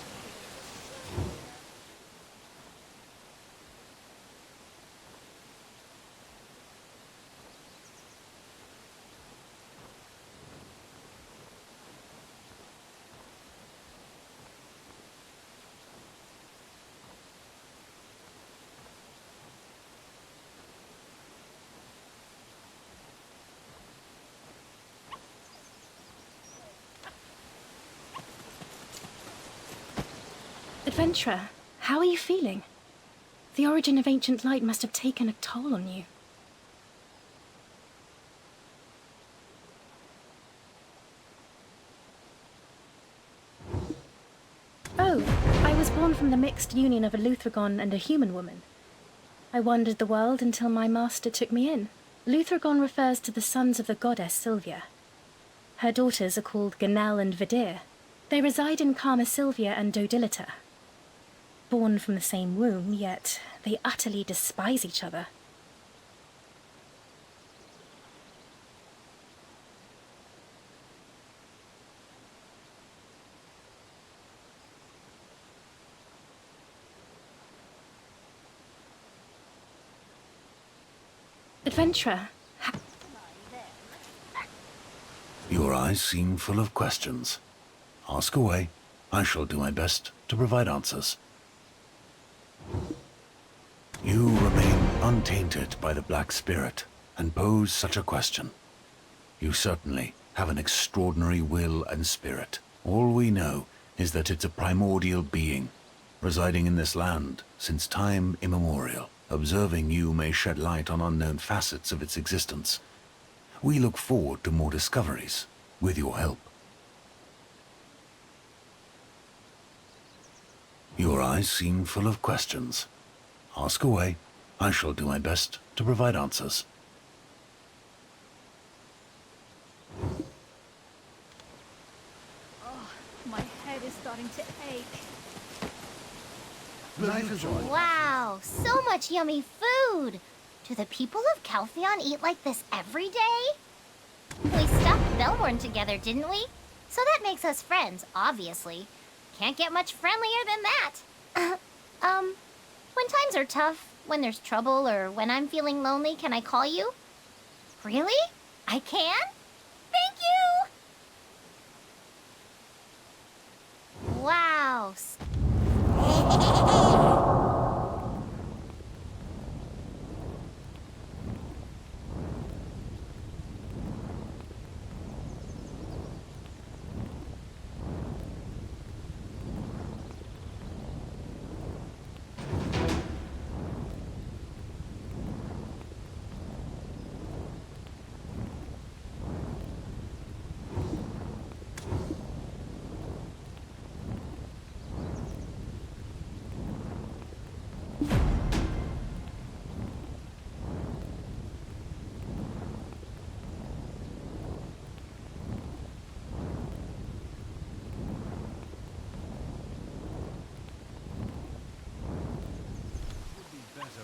Speaker 20: Adventurer, how are you feeling? The origin of ancient light must have taken a toll on you. Oh, I was born from the mixed union of a Luthragon and a human woman. I wandered the world until my master took me in. Luthragon refers to the sons of the goddess Sylvia. Her daughters are called Ganel and Vidir. They reside in Karma Sylvia and Dodilita. Born from the same womb, yet they utterly despise each other. Adventurer.
Speaker 21: Your eyes seem full of questions. Ask away. I shall do my best to provide answers. You remain untainted by the Black Spirit and pose such a question. You certainly have an extraordinary will and spirit. All we know is that it's a primordial being, residing in this land since time immemorial. Observing you may shed light on unknown facets of its existence. We look forward to more discoveries, with your help. Your eyes seem full of questions. Ask away. I shall do my best to provide answers.
Speaker 22: Oh, my head is starting to ache.
Speaker 23: Wow, so much yummy food! Do the people of Calpheon eat like this every day? We stopped Belmorn together, didn't we? So that makes us friends, obviously. Can't get much friendlier than that. When times are tough, when there's trouble, or when I'm feeling lonely, can I call you? Really? I can? Thank you! Wow.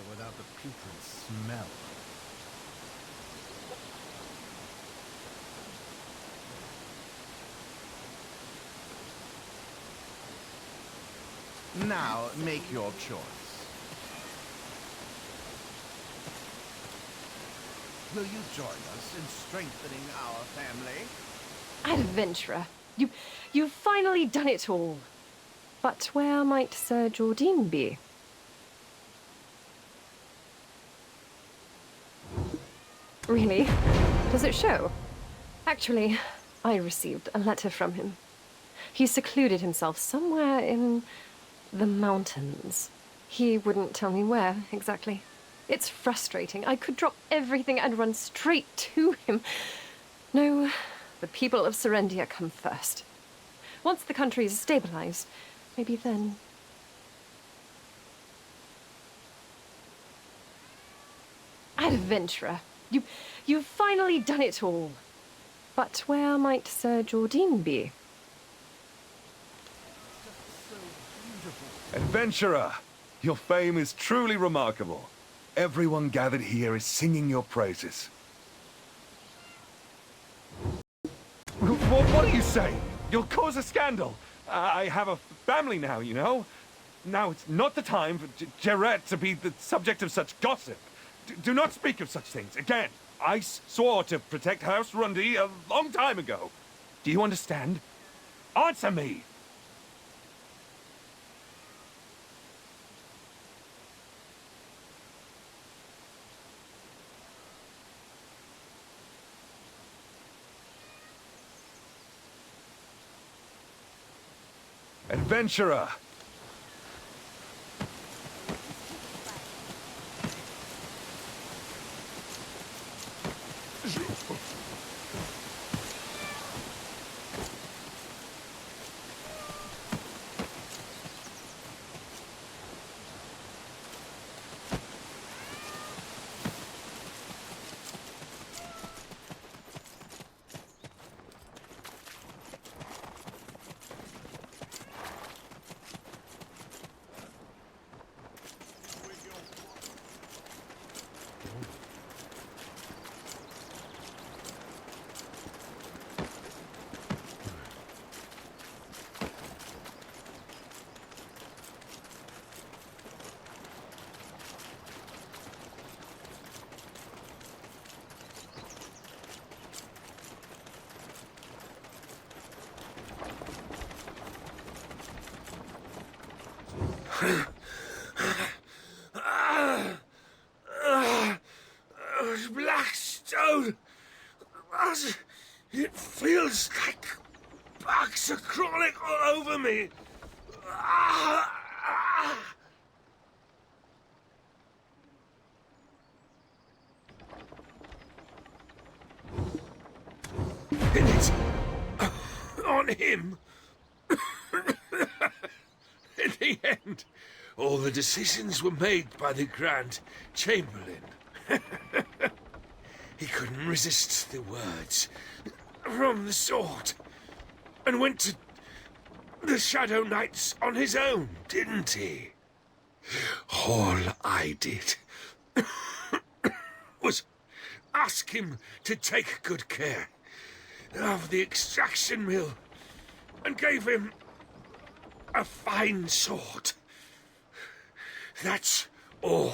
Speaker 9: Without the putrid smell. Now, make your choice. Will you join us in strengthening our family?
Speaker 6: Adventurer, you've finally done it all. But where might Sir Jordine be? Really? Does it show? Actually, I received a letter from him. He secluded himself somewhere in the mountains. He wouldn't tell me where, exactly. It's frustrating. I could drop everything and run straight to him. No, the people of Serendia come first. Once the country is stabilized, maybe then... Adventurer, you've finally done it all. But where might Sir Jordine be?
Speaker 7: Adventurer, your fame is truly remarkable. Everyone gathered here is singing your praises. What are you saying? You'll cause a scandal. I have a family now, you know? Now it's not the time for Jarrett to be the subject of such gossip. Do not speak of such things again. I swore to protect House Rundy a long time ago. Do you understand? Answer me! Adventurer!
Speaker 16: Blackstone! It feels like bugs are crawling all over me. In it! On him! In the end, all the decisions were made by the Grand Chamberlain. He couldn't resist the words from the sword and went to the Shadow Knights on his own, didn't he? All I did was ask him to take good care of the extraction mill and gave him a fine sword. That's all.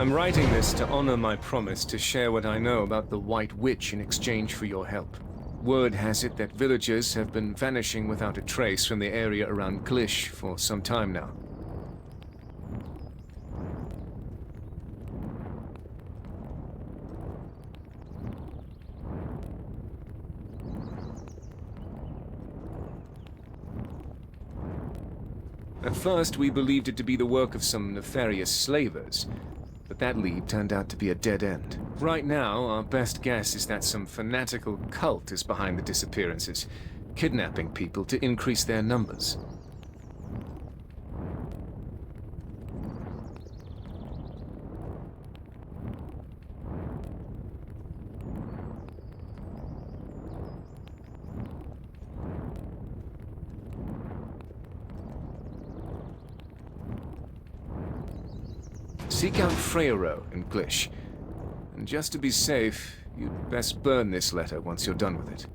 Speaker 1: I'm writing this to honor my promise to share what I know about the White Witch in exchange for your help. Word has it that villagers have been vanishing without a trace from the area around Glish for some time now. At first, we believed it to be the work of some nefarious slavers, but that lead turned out to be a dead end. Right now, our best guess is that some fanatical cult is behind the disappearances, kidnapping people to increase their numbers. Seek out Freyro in Glish. And just to be safe, you'd best burn this letter once you're done with it.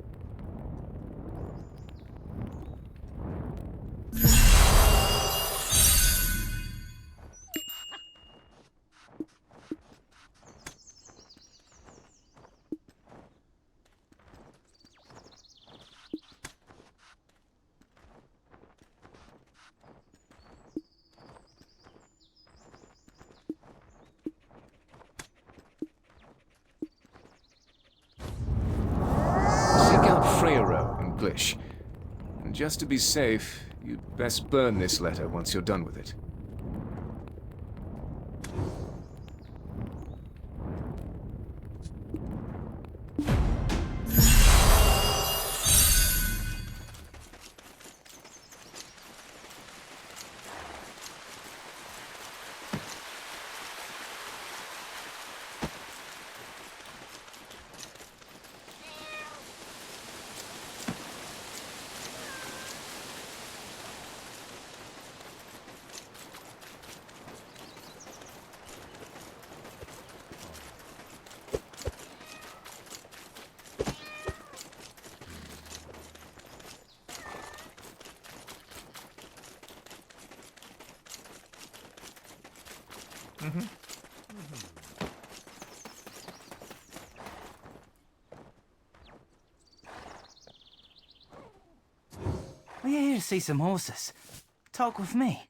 Speaker 1: English. And just to be safe, you'd best burn this letter once you're done with it.
Speaker 5: We're here to see some horses. Talk with me.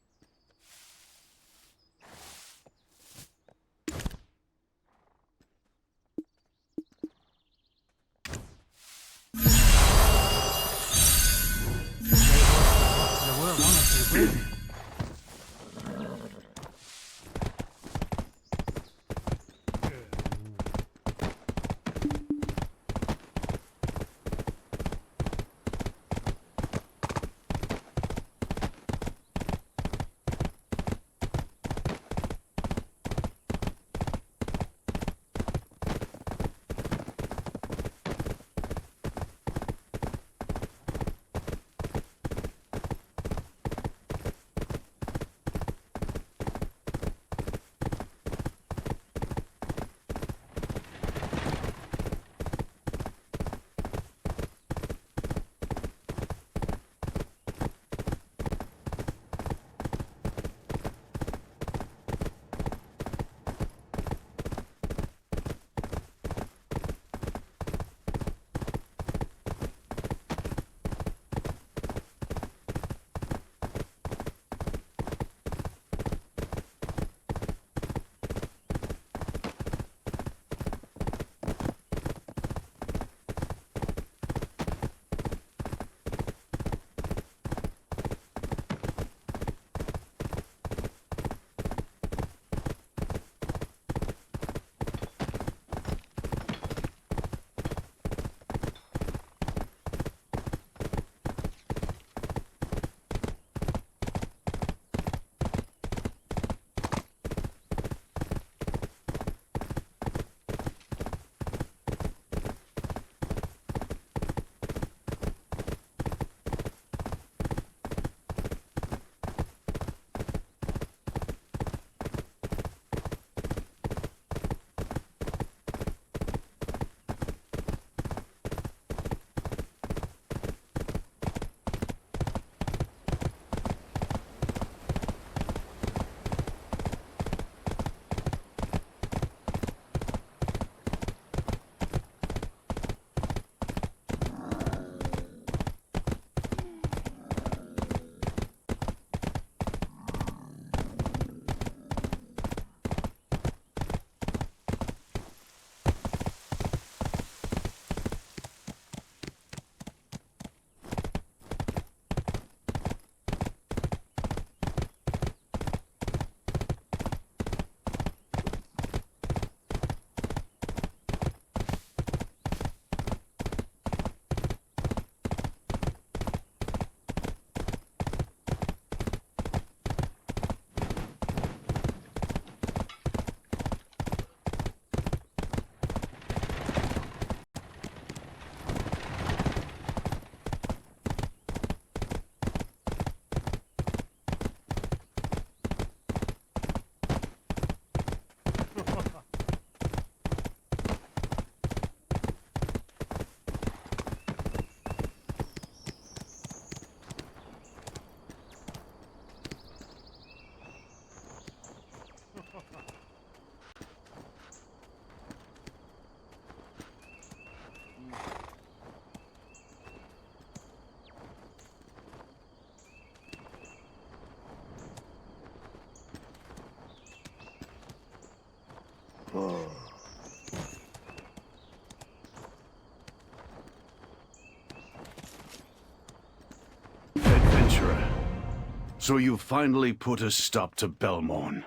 Speaker 9: So you finally put a stop to Belmorn.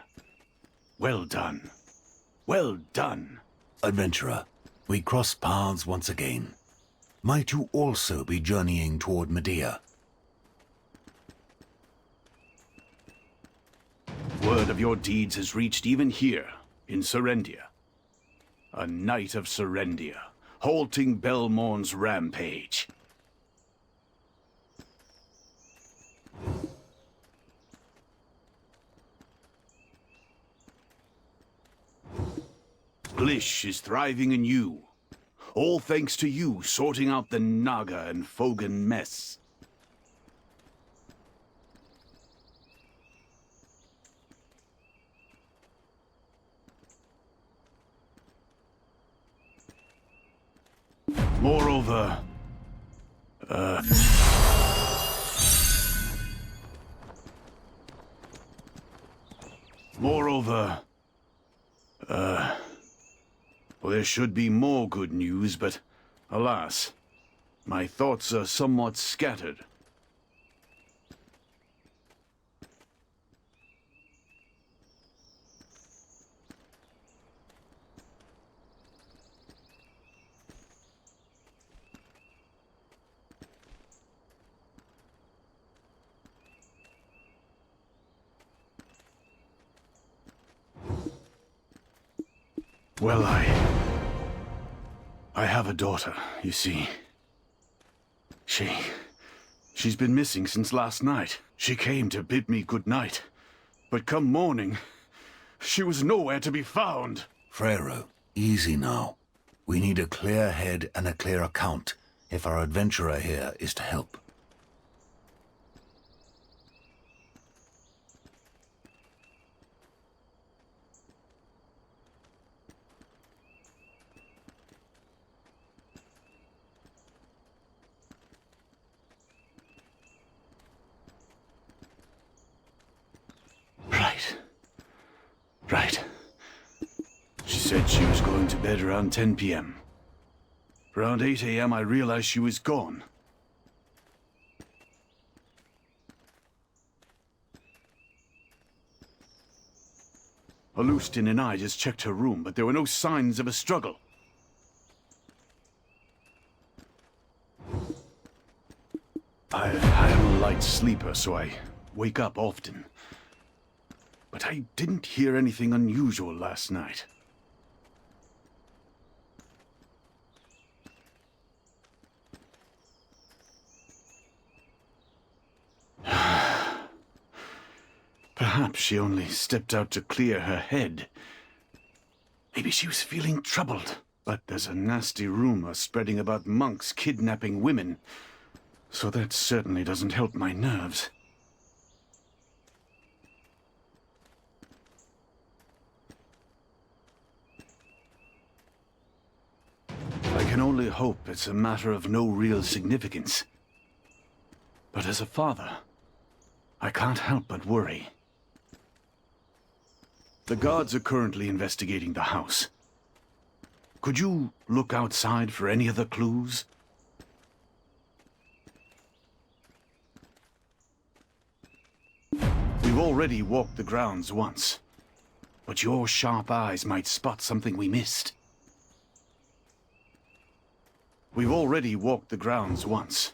Speaker 9: Well done. Well done.
Speaker 21: Adventurer, we cross paths once again. Might you also be journeying toward Medea?
Speaker 9: Word of your deeds has reached even here, in Serendia. A knight of Serendia, halting Belmorn's rampage. Glish is thriving anew. All thanks to you sorting out the Naga and Fogan mess. Moreover, well, there should be more good news, but alas, my thoughts are somewhat scattered. Well, I have a daughter, you see. She's been missing since last night. She came to bid me good night, but come morning, she was nowhere to be found.
Speaker 21: Frero, easy now. We need a clear head and a clear account if our adventurer here is to help.
Speaker 9: Right. She said she was going to bed around 10 p.m. Around 8 a.m. I realized she was gone. Alustin and I just checked her room, but there were no signs of a struggle. I am a light sleeper, so I wake up often. But I didn't hear anything unusual last night. Perhaps she only stepped out to clear her head. Maybe she was feeling troubled. But there's a nasty rumor spreading about monks kidnapping women, so that certainly doesn't help my nerves. I can only hope it's a matter of no real significance. But as a father, I can't help but worry. The guards are currently investigating the house. Could you look outside for any other clues? We've already walked the grounds once, but your sharp eyes might spot something we missed. We've already walked the grounds once.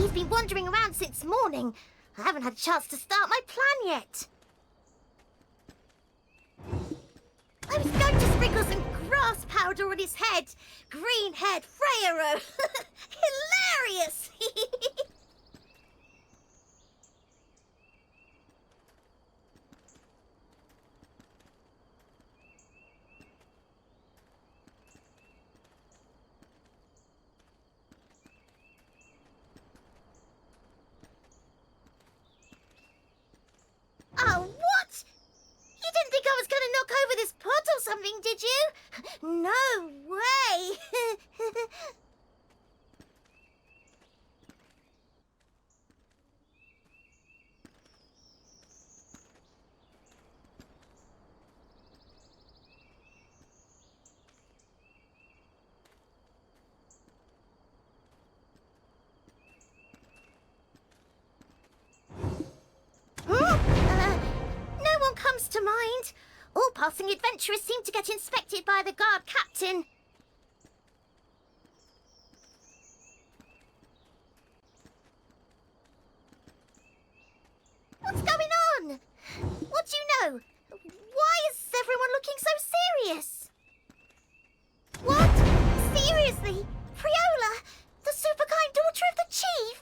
Speaker 23: He's been wandering around since morning. I haven't had a chance to start my plan yet. I was going to sprinkle some grass powder on his head. Green-haired Freyero. Hilarious! Oh, what? You didn't think I was going to knock over this pot or something, did you? No way! No one comes to mind. All passing adventurers seem to get inspected by the guard captain. What's going on? What do you know? Why is everyone looking so serious? What? Seriously? Priola? The super kind daughter of the chief?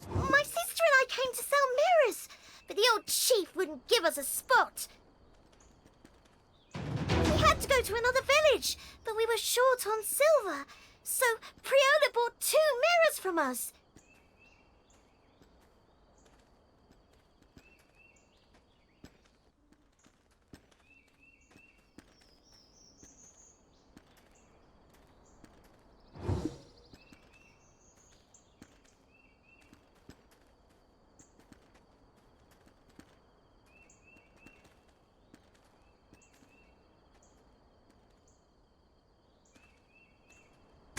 Speaker 23: My sister and I came to sell mirrors, but the old chief wouldn't give us a spot. We had to go to another village, but we were short on silver, so Priola bought 2 mirrors from us.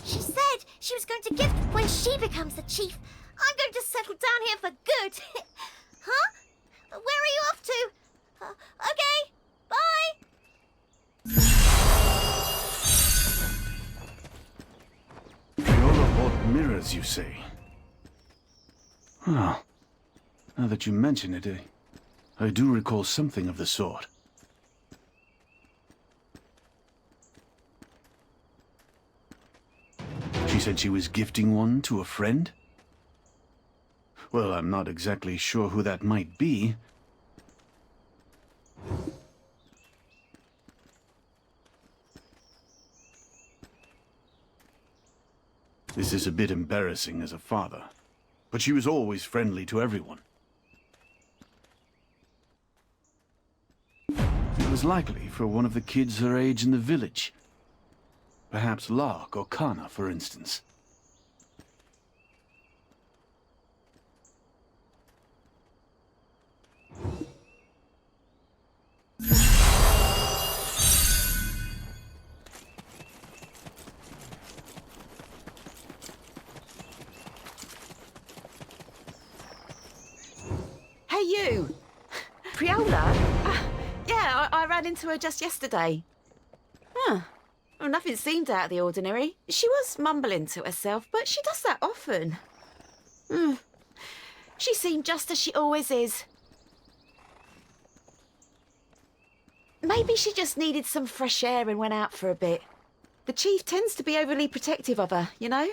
Speaker 23: She said she was going to gift when she becomes the chief. I'm going to settle down here for good. Huh? Where are you off to? Okay, bye.
Speaker 21: Priola bought mirrors, you say? Oh, now that you mention it, I do recall something of the sort. She said she was gifting one to a friend? Well, I'm not exactly sure who that might be. This is a bit embarrassing as a father, but she was always friendly to everyone. It was likely for one of the kids her age in the village. Perhaps Lark or Kana, for instance.
Speaker 8: Hey, you! Priola? Yeah, I ran into her just yesterday. Huh. Well, nothing seemed out of the ordinary. She was mumbling to herself, but she does that often. She seemed just as she always is. Maybe she just needed some fresh air and went out for a bit. The chief tends to be overly protective of her, you know?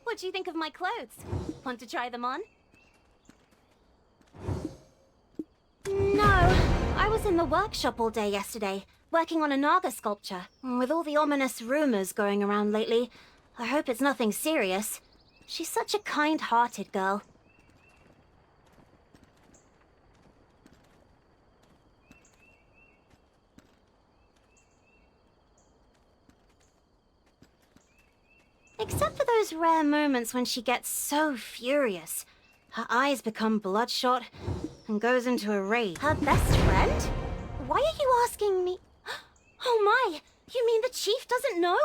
Speaker 23: What do you think of my clothes? Want to try them on?
Speaker 11: was in the workshop all day yesterday, working on a Naga sculpture. With all the ominous rumors going around lately, I hope it's nothing serious. She's such a kind-hearted girl. Except for those rare moments when she gets so furious. Her eyes become bloodshot and goes into a rage. Her best friend? Why are you asking me? Oh my! You mean the chief doesn't know?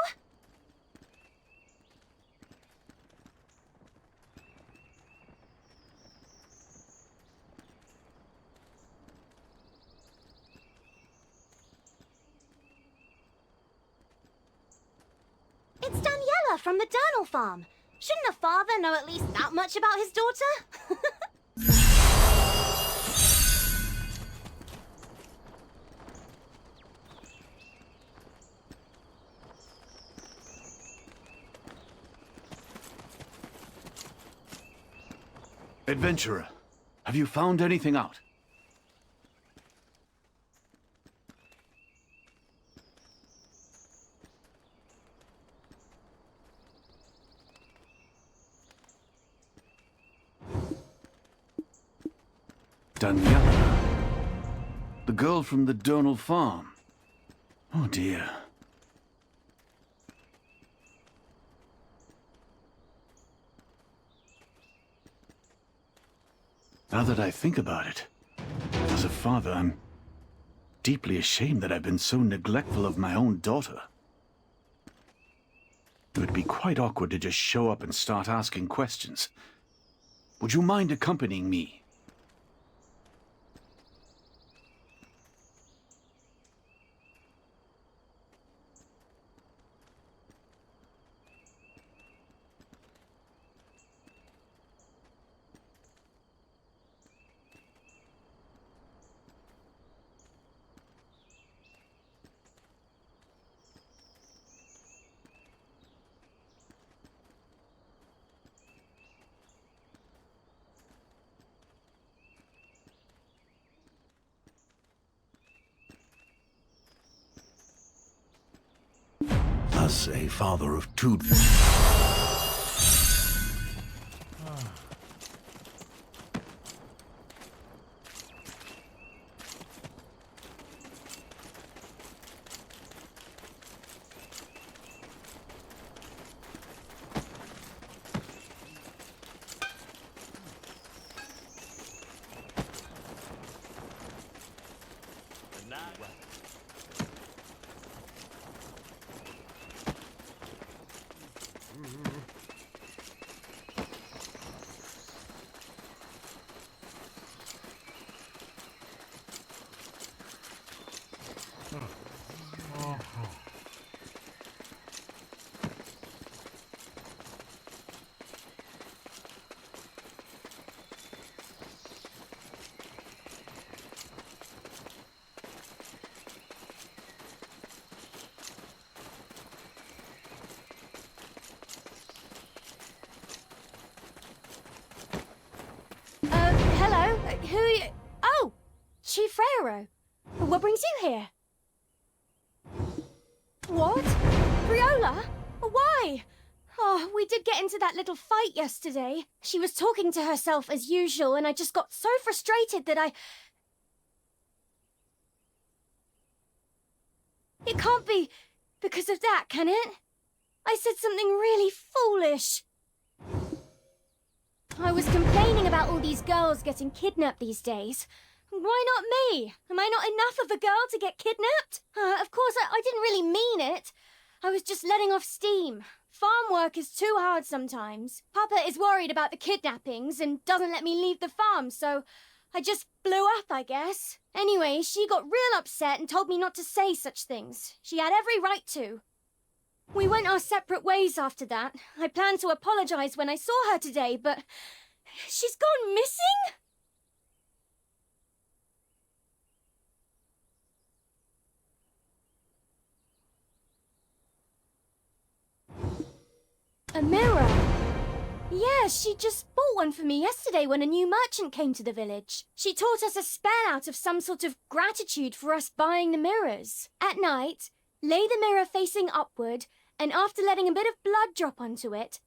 Speaker 11: It's Daniela from the Durnal farm. Shouldn't a father know at least that much about his daughter?
Speaker 9: Adventurer, have you found anything out? Daniela. The girl from the Durnal farm. Oh dear. Now that I think about it, as a father, I'm deeply ashamed that I've been so neglectful of my own daughter. It would be quite awkward to just show up and start asking questions. Would you mind accompanying me? As a father of two...
Speaker 11: Hello? Who are you? Oh! Chief Freyro. What brings you here? What? Priola? Why? Oh, we did get into that little fight yesterday. She was talking to herself as usual, and I just got so frustrated that It can't be because of that, can it? I said something really foolish. I was complaining about all these girls getting kidnapped these days. Why not me? Am I not enough of a girl to get kidnapped? Of course, I didn't really mean it. I was just letting off steam. Farm work is too hard sometimes. Papa is worried about the kidnappings and doesn't let me leave the farm, so I just blew up, I guess. Anyway, she got real upset and told me not to say such things. She had every right to. We went our separate ways after that. I planned to apologize when I saw her today, but she's gone missing? A mirror. Yeah, Yes, she just bought one for me yesterday when a new merchant came to the village. She taught us a spell out of some sort of gratitude for us buying the mirrors. At night, lay the mirror facing upward, and after letting a bit of blood drop onto it,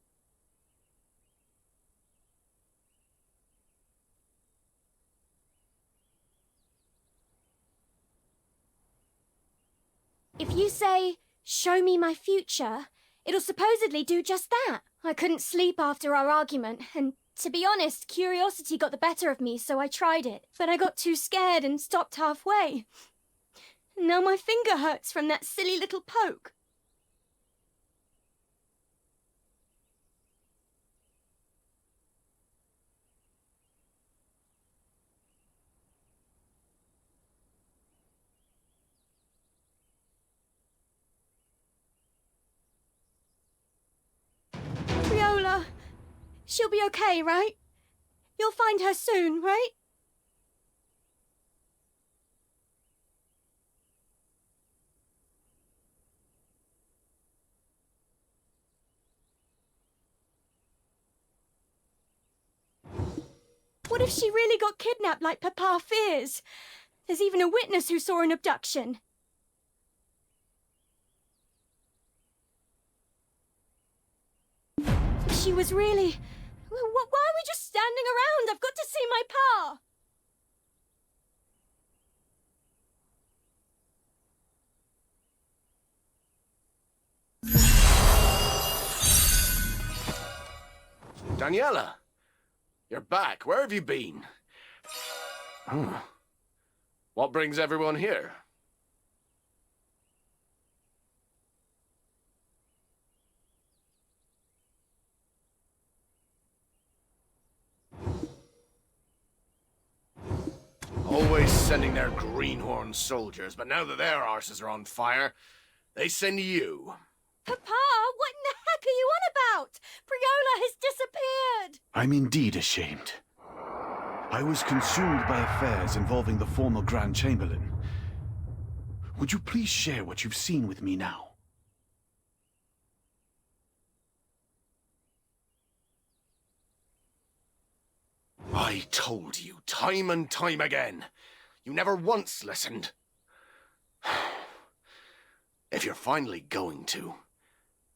Speaker 11: if you say, "Show me my future," it'll supposedly do just that. I couldn't sleep after our argument, and to be honest, curiosity got the better of me, so I tried it. But I got too scared and stopped halfway. Now my finger hurts from that silly little poke. Priola, she'll be okay, right? You'll find her soon, right? What if she really got kidnapped like Papa fears? There's even a witness who saw an abduction. She was really... Why are we just standing around? I've got to see my Pa!
Speaker 9: Daniela! You're back. Where have you been? What brings everyone here? Always sending their greenhorn soldiers, but now that their arses are on fire, they send you.
Speaker 11: Papa, what in the heck are you on about? Priola has disappeared!
Speaker 21: I'm indeed ashamed. I was consumed by affairs involving the former Grand Chamberlain. Would you please share what you've seen with me now?
Speaker 9: I told you time and time again. You never once listened. If you're finally going to,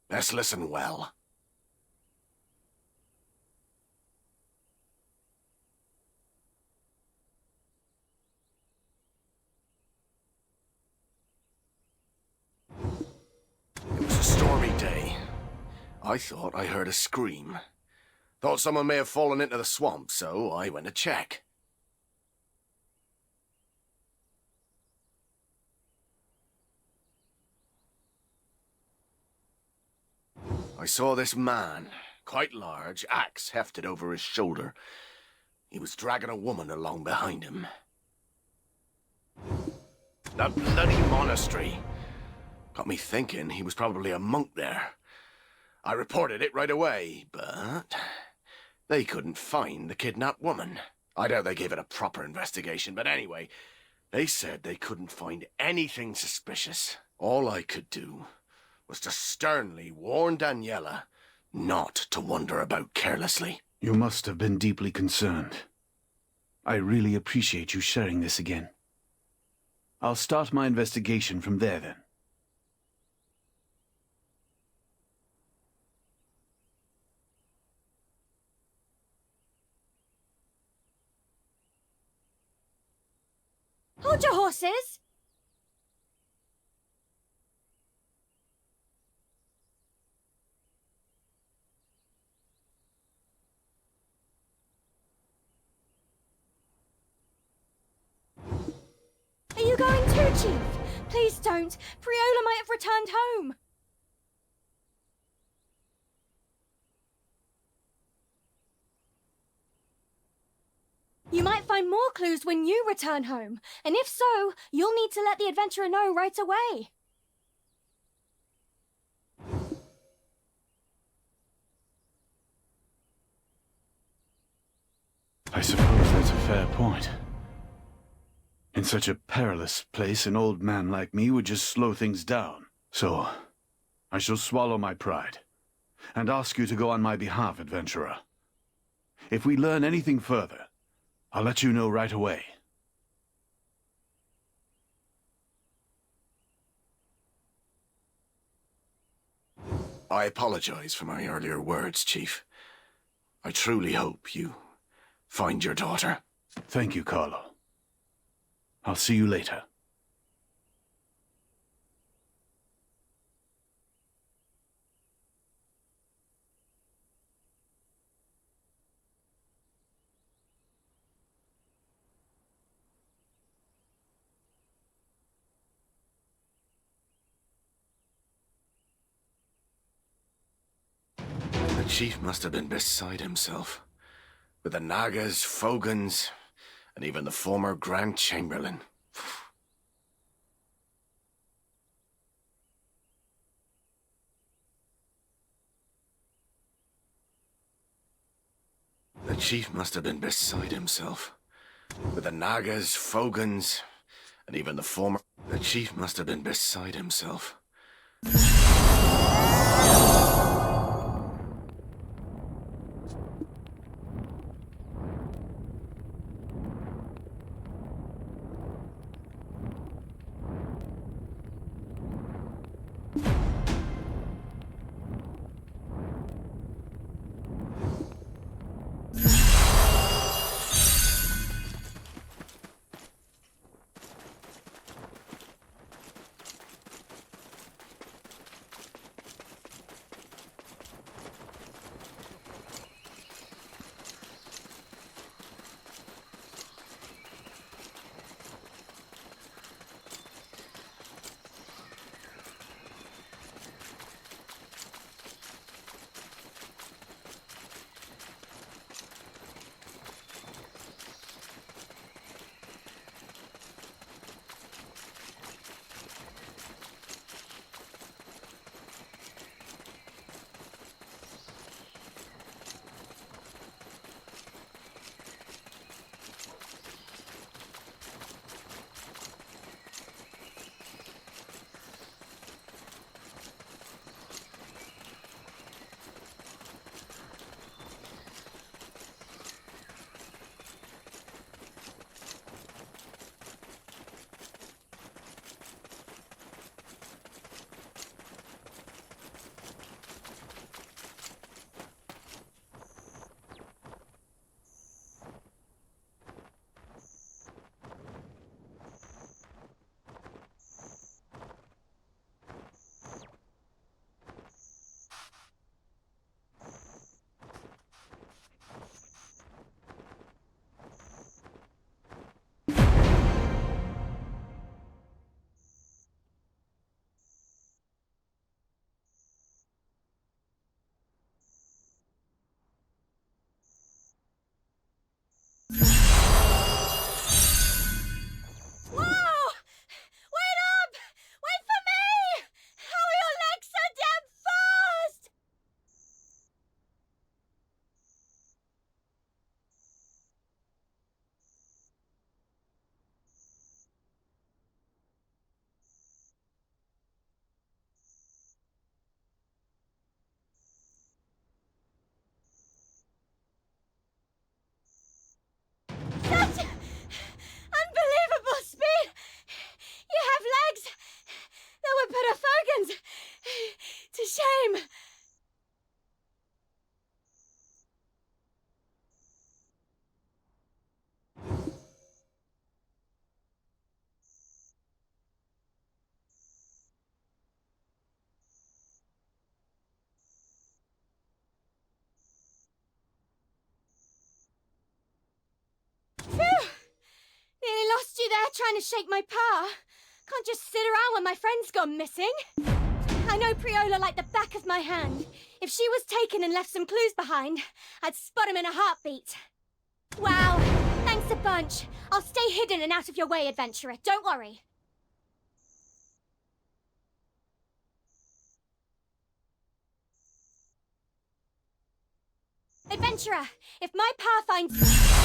Speaker 9: best listen well. It was a stormy day. I thought I heard a scream. Thought someone may have fallen into the swamp, so I went to check. I saw this man, quite large, axe hefted over his shoulder. He was dragging a woman along behind him. That bloody monastery got me thinking he was probably a monk there. I reported it right away, but they couldn't find the kidnapped woman. I doubt they gave it a proper investigation, but anyway, they said they couldn't find anything suspicious. All I could do was to sternly warn Daniela not to wander about carelessly.
Speaker 21: You must have been deeply concerned. I really appreciate you sharing this again. I'll start my investigation from there then.
Speaker 11: Hold your horses! Are you going too, Chief? Please don't. Priola might have returned home. You might find more clues when you return home, and if so, you'll need to let the adventurer know right away.
Speaker 21: I suppose that's a fair point. In such a perilous place, an old man like me would just slow things down. So, I shall swallow my pride, and ask you to go on my behalf, adventurer.
Speaker 12: If we learn anything further, I'll let you know right away.
Speaker 21: I apologize for my earlier words, Chief. I truly hope you find your daughter.
Speaker 12: Thank you, Carlo. I'll see you later.
Speaker 21: The chief must have been beside himself. With the Nagas, Fogans, and even the former Grand Chamberlain. The chief must have been beside himself. With the Nagas, Fogans, and even the former... The chief must have been beside himself.
Speaker 18: Unbelievable speed! You have legs that would put a Fogans to shame. Phew! Nearly lost you there trying to shake my power. Can't just sit around when my friend's gone missing. I know Priola like the back of my hand. If she was taken and left some clues behind, I'd spot him in a heartbeat. Wow, thanks a bunch. I'll stay hidden and out of your way, adventurer. Don't worry. Adventurer, if my power finds...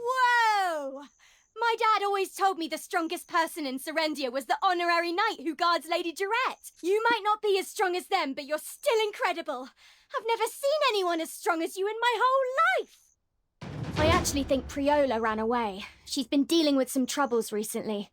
Speaker 18: Whoa! My dad always told me the strongest person in Serendia was the honorary knight who guards Lady Jarette. You might not be as strong as them, but you're still incredible. I've never seen anyone as strong as you in my whole life!
Speaker 11: I actually think Priola ran away. She's been dealing with some troubles recently.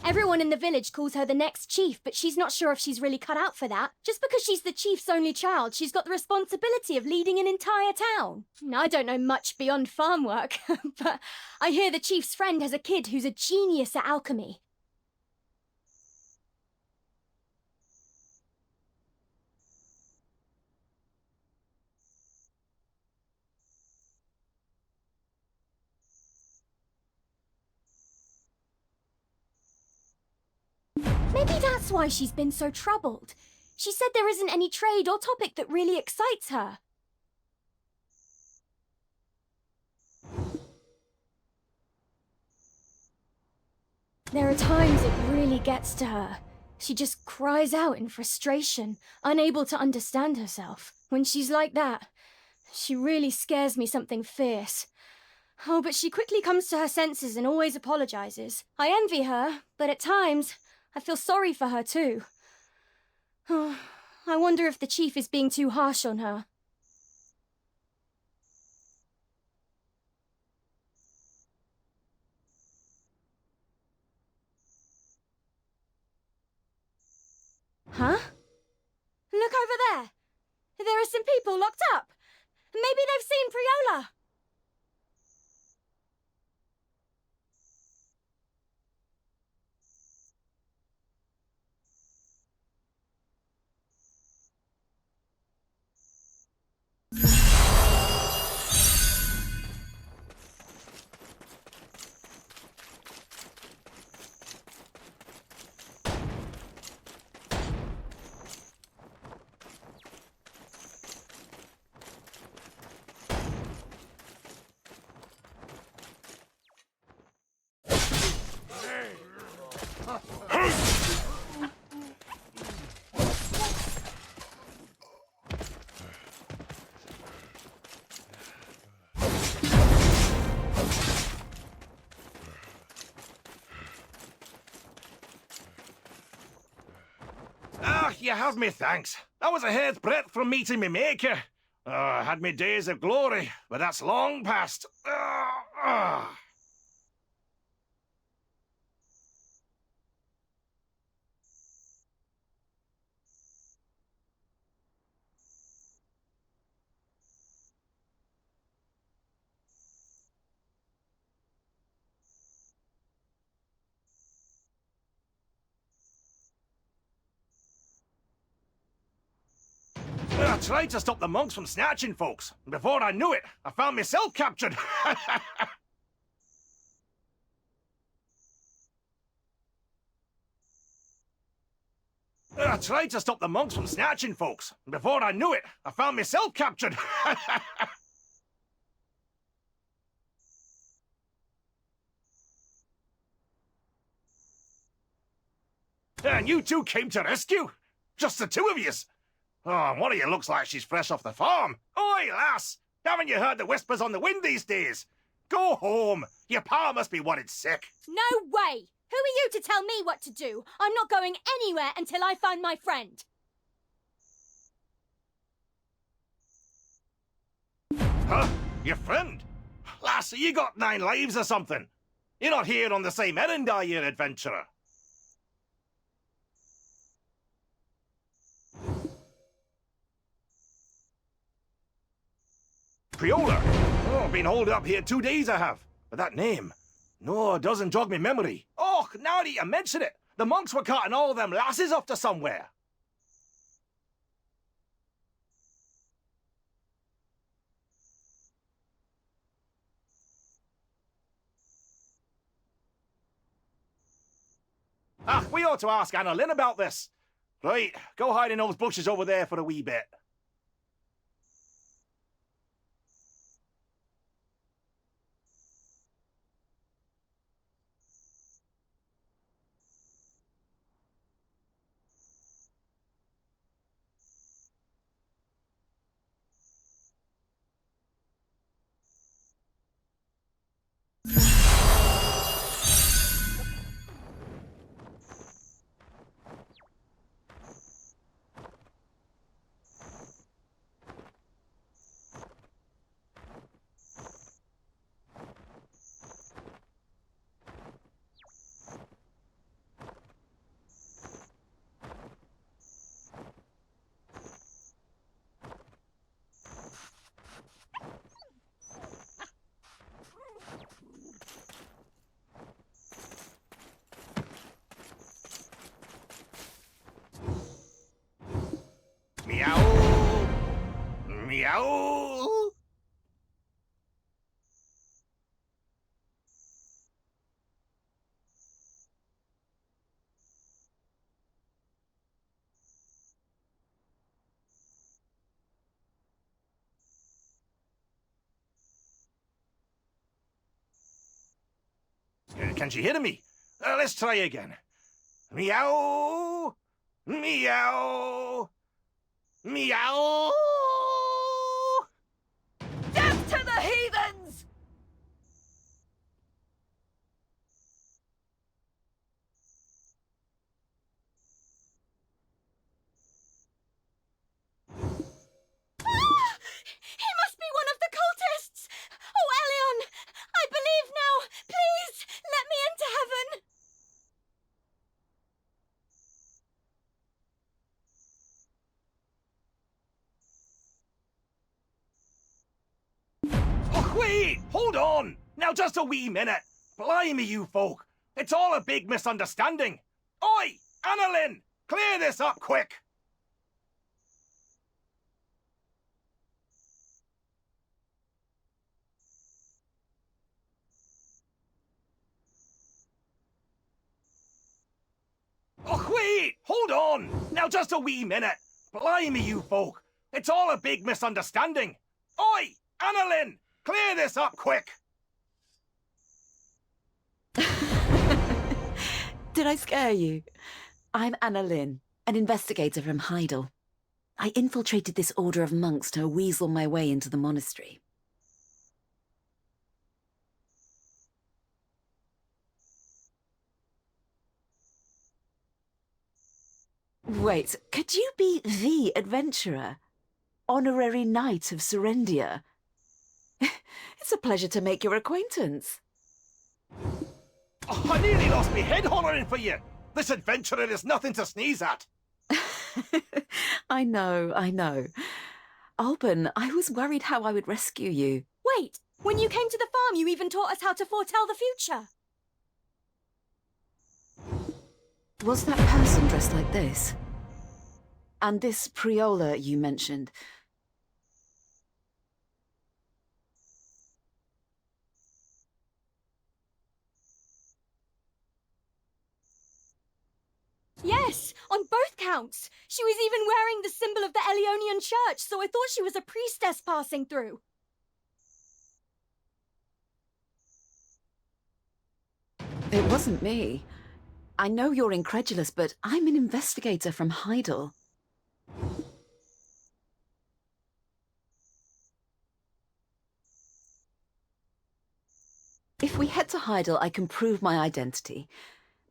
Speaker 11: Everyone in the village calls her the next chief, but she's not sure if she's really cut out for that. Just because she's the chief's only child, she's got the responsibility of leading an entire town. I don't know much beyond farm work, but I hear the chief's friend has a kid who's a genius at alchemy. Maybe that's why she's been so troubled. She said there isn't any trade or topic that really excites her. There are times it really gets to her. She just cries out in frustration, unable to understand herself. When she's like that, she really scares me something fierce. Oh, but she quickly comes to her senses and always apologizes. I envy her, but at times, I feel sorry for her too. Oh, I wonder if the chief is being too harsh on her. Huh? Look over there. There are some people locked up. Maybe they've seen Priola.
Speaker 17: Ah, you have me thanks. That was a hair's breadth from meeting me maker. I had me days of glory, but that's long past. I tried to stop the monks from snatching folks. Before I knew it, I found myself captured. I tried to stop the monks from snatching folks. Before I knew it, I found myself captured. And you two came to rescue? Just the two of yous? Oh, one of you looks like she's fresh off the farm. Oi, lass! Haven't you heard the whispers on the wind these days? Go home. Your pa must be worried sick.
Speaker 18: No way! Who are you to tell me what to do? I'm not going anywhere until I find my friend.
Speaker 17: Huh? Your friend? Lass, you got 9 lives or something. You're not here on the same errand, are you, adventurer? Priola? Oh, been holed up here 2 days, I have.
Speaker 2: But that name, no, it doesn't jog me memory. Oh, now that you mention it, the monks were carting all them lasses off to somewhere. Ah, we ought to ask Anna Lynn about this. Right, go hide in those bushes over there for a wee bit. Meow! Meow! Can she hear me? Let's try again. Meow! Meow! Meow!
Speaker 10: Death to the heathens!
Speaker 18: He must be one of the cultists! Oh, Elion! I believe now! Please, let me into heaven!
Speaker 2: Oh, wait! Hold on! Now just a wee minute. Blimey, you folk. It's all a big misunderstanding. Oi! Anna Lynn! Clear this up quick! Oh, wait! Hold on! Now just a wee minute. Blimey, you folk. It's all a big misunderstanding. Oi! Anna Lynn! Clear this up quick!
Speaker 8: Did I scare you? I'm Anna Lynn, an investigator from Heidel. I infiltrated this order of monks to weasel my way into the monastery. Wait, could you be the adventurer? Honorary Knight of Serendia? It's a pleasure to make your acquaintance.
Speaker 2: Oh, I nearly lost me head hollering for you! This adventurer is nothing to sneeze at!
Speaker 8: I know, I know. Alban, I was worried how I would rescue you.
Speaker 18: Wait, when you came to the farm, you even taught us how to foretell the future.
Speaker 8: Was that person dressed like this? And this Priola you mentioned?
Speaker 18: Yes, on both counts. She was even wearing the symbol of the Elionian Church, so I thought she was a priestess passing through.
Speaker 8: It wasn't me. I know you're incredulous, but I'm an investigator from Heidel. If we head to Heidel, I can prove my identity.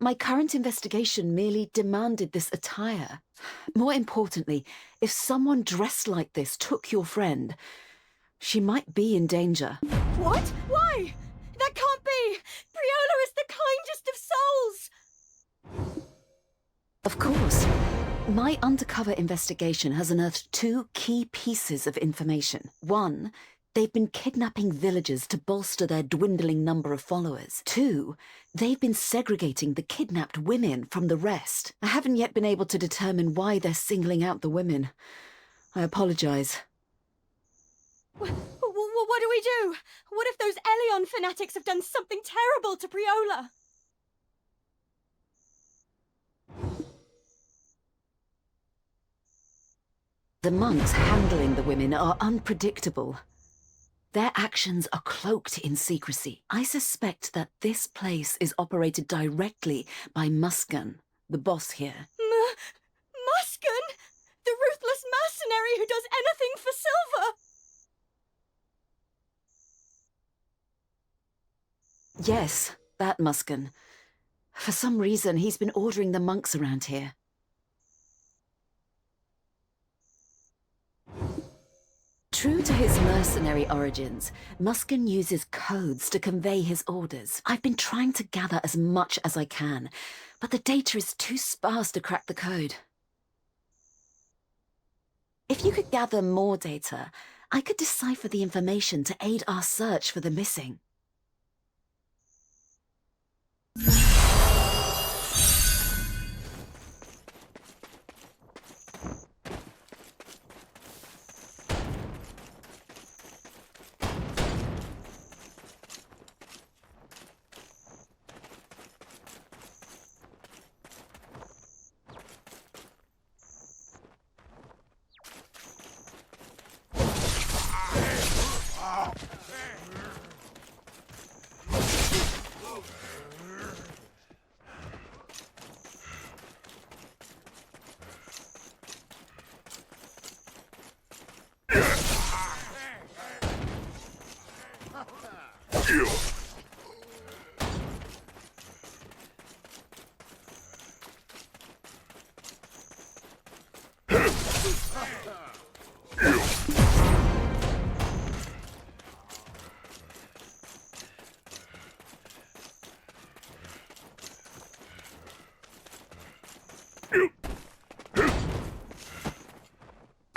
Speaker 8: My current investigation merely demanded this attire. More importantly, if someone dressed like this took your friend, she might be in danger.
Speaker 18: What? Why? That can't be! Priola is the kindest of souls!
Speaker 8: Of course. My undercover investigation has unearthed two key pieces of information. One, they've been kidnapping villagers to bolster their dwindling number of followers. 2, they've been segregating the kidnapped women from the rest. I haven't yet been able to determine why they're singling out the women. I apologize.
Speaker 18: What do we do? What if those Elion fanatics have done something terrible to Priola?
Speaker 8: The monks handling the women are unpredictable. Their actions are cloaked in secrecy. I suspect that this place is operated directly by Muskan, the boss here.
Speaker 18: Muskan? The ruthless mercenary who does anything for silver?
Speaker 8: Yes, that Muskan. For some reason, he's been ordering the monks around here. True to his mercenary origins, Muskan uses codes to convey his orders. I've been trying to gather as much as I can, but the data is too sparse to crack the code. If you could gather more data, I could decipher the information to aid our search for the missing.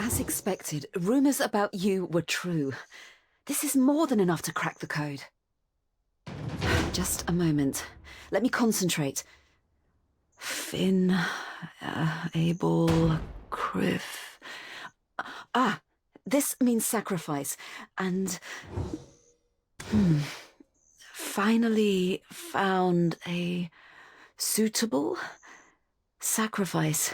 Speaker 8: As expected, rumors about you were true. This is more than enough to crack the code. Just a moment. Let me concentrate. Finn, Abel, Criff... Ah, this means sacrifice. And... finally found a suitable sacrifice.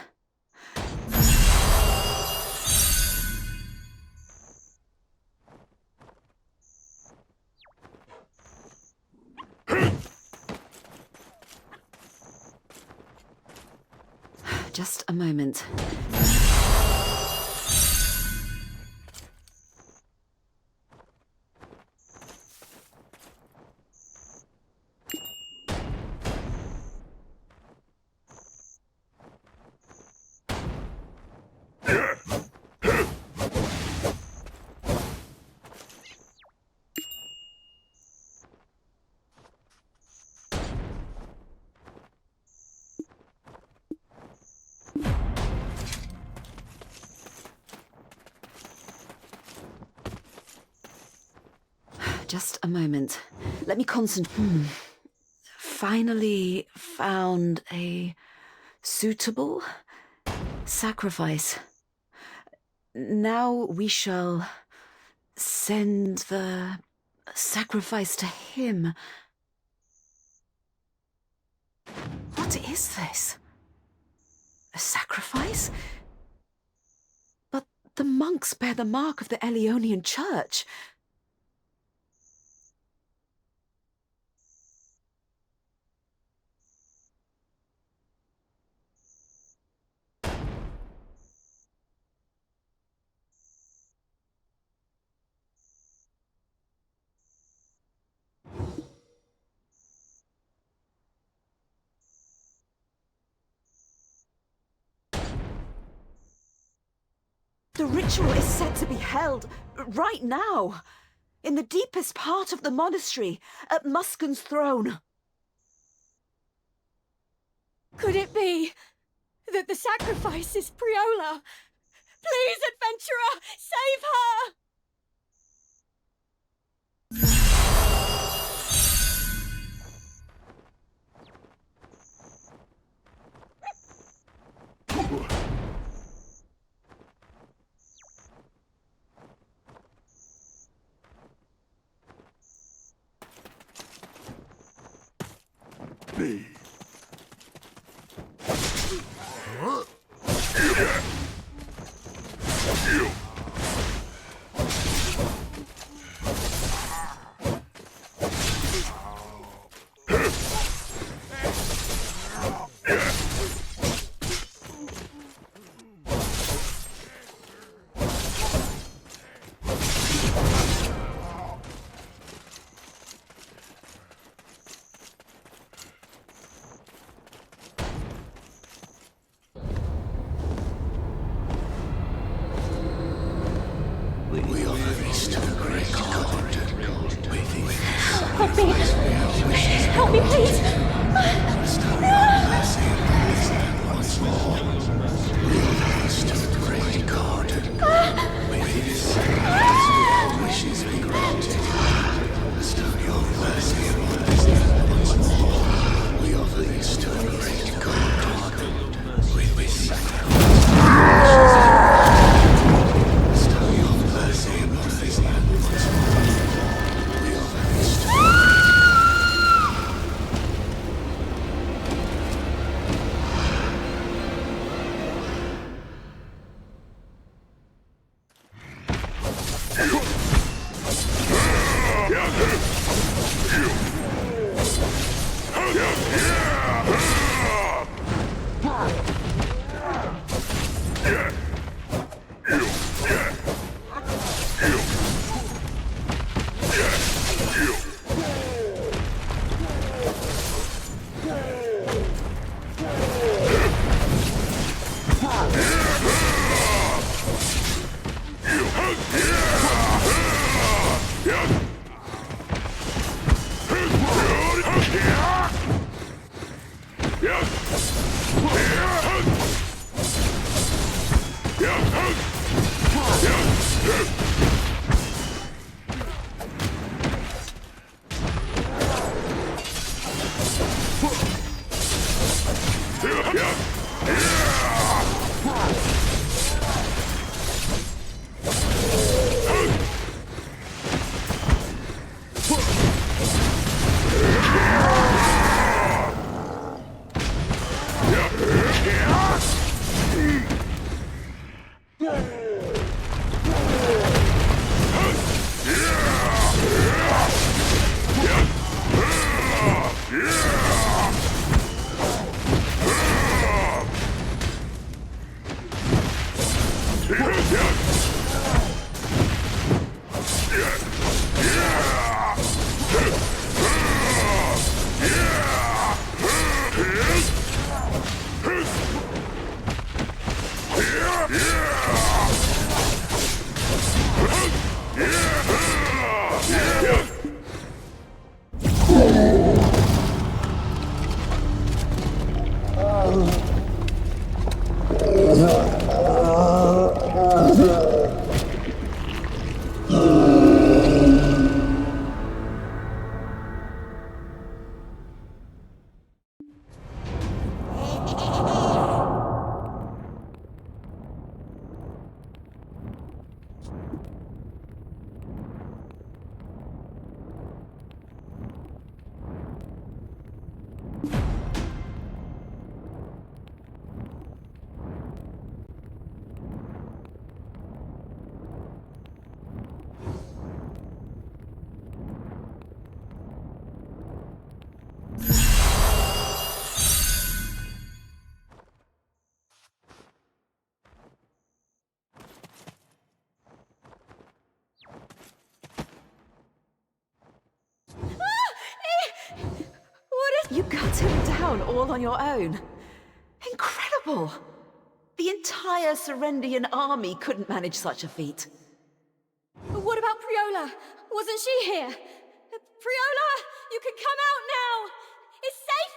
Speaker 8: Just a moment. Just a moment. Let me concentrate. Finally found a suitable sacrifice. Now we shall send the sacrifice to him. What is this? A sacrifice? But the monks bear the mark of the Elionian Church. The ritual is set to be held right now, in the deepest part of the monastery, at Muskan's throne.
Speaker 18: Could it be that the sacrifice is Priola? Please, adventurer, save her!
Speaker 11: Help me! Help me, please!
Speaker 8: You cut him down all on your own. Incredible! The entire Serendian army couldn't manage such a feat.
Speaker 18: What about Priola? Wasn't she here? Priola, you can come out now! It's safe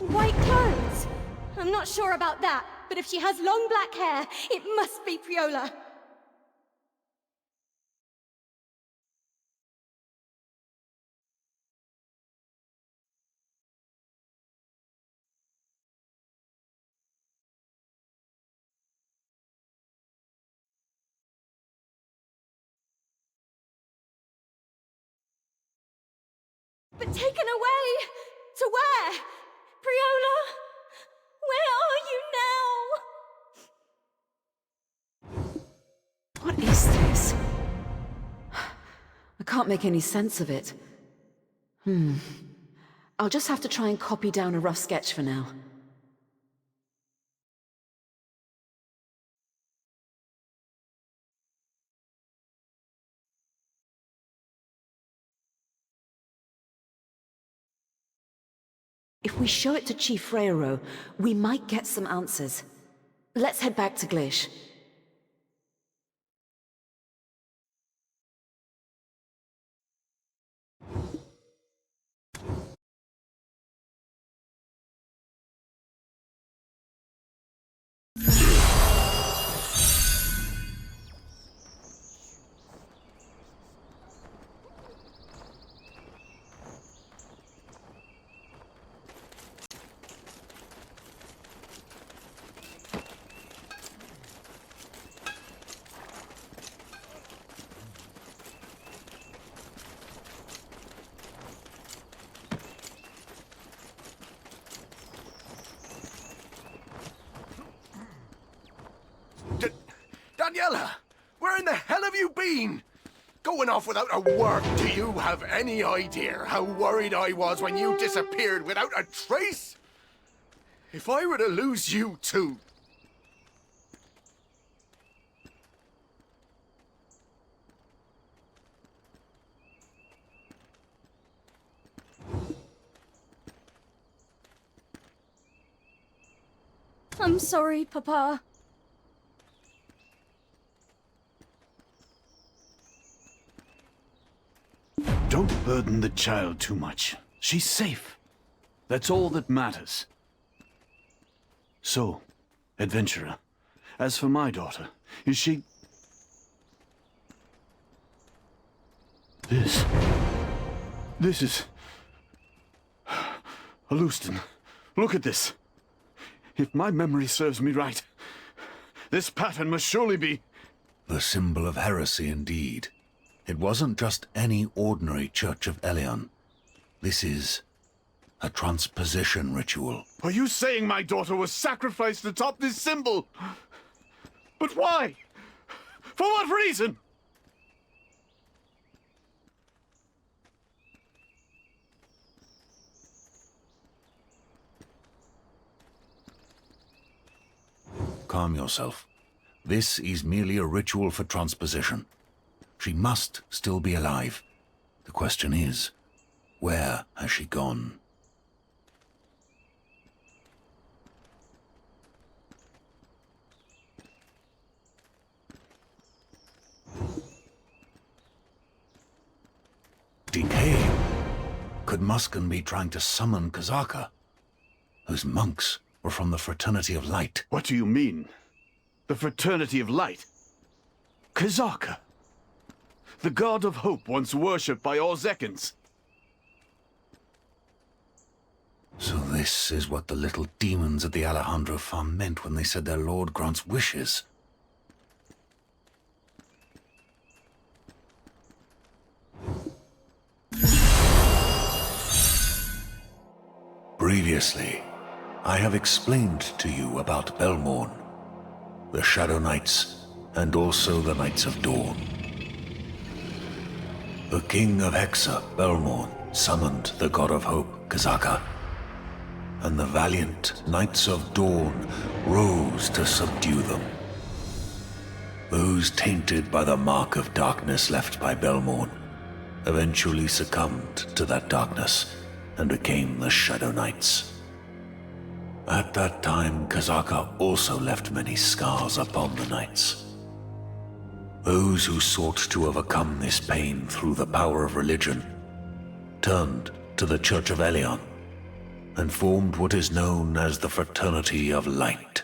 Speaker 18: now! White clothes? I'm not sure about that, but if she has long black hair, it must be Priola. But taken away? To where? Priola? Where are you now?
Speaker 8: What is this? I can't make any sense of it. I'll just have to try and copy down a rough sketch for now. If we show it to Chief Freiro, we might get some answers. Let's head back to Glish.
Speaker 17: Daniela, where in the hell have you been? Going off without a word. Do you have any idea how worried I was when you disappeared without a trace? If I were to lose you too...
Speaker 18: I'm sorry, Papa.
Speaker 12: Don't burden the child too much. She's safe. That's all that matters. So, adventurer, as for my daughter, is she... This is... Alustin, look at this. If my memory serves me right, this pattern must surely be...
Speaker 21: The symbol of heresy indeed. It wasn't just any ordinary Church of Elion. This is a transposition ritual.
Speaker 12: Are you saying my daughter was sacrificed atop this symbol? But why? For what reason?
Speaker 21: Calm yourself. This is merely a ritual for transposition. She must still be alive. The question is, where has she gone? Decay? Could Muskan be trying to summon Kazaka? Those monks were from the Fraternity of Light.
Speaker 12: What do you mean? The Fraternity of Light? Kazaka? The god of hope once worshipped by all Zekans.
Speaker 21: So this is what the little demons at the Alejandro farm meant when they said their lord grants wishes. Previously, I have explained to you about Belmorn, the Shadow Knights, and also the Knights of Dawn. The King of Hexa, Belmorn, summoned the God of Hope, Kazaka, and the valiant Knights of Dawn rose to subdue them. Those tainted by the mark of darkness left by Belmorn eventually succumbed to that darkness and became the Shadow Knights. At that time, Kazaka also left many scars upon the Knights. Those who sought to overcome this pain through the power of religion turned to the Church of Elion and formed what is known as the Fraternity of Light.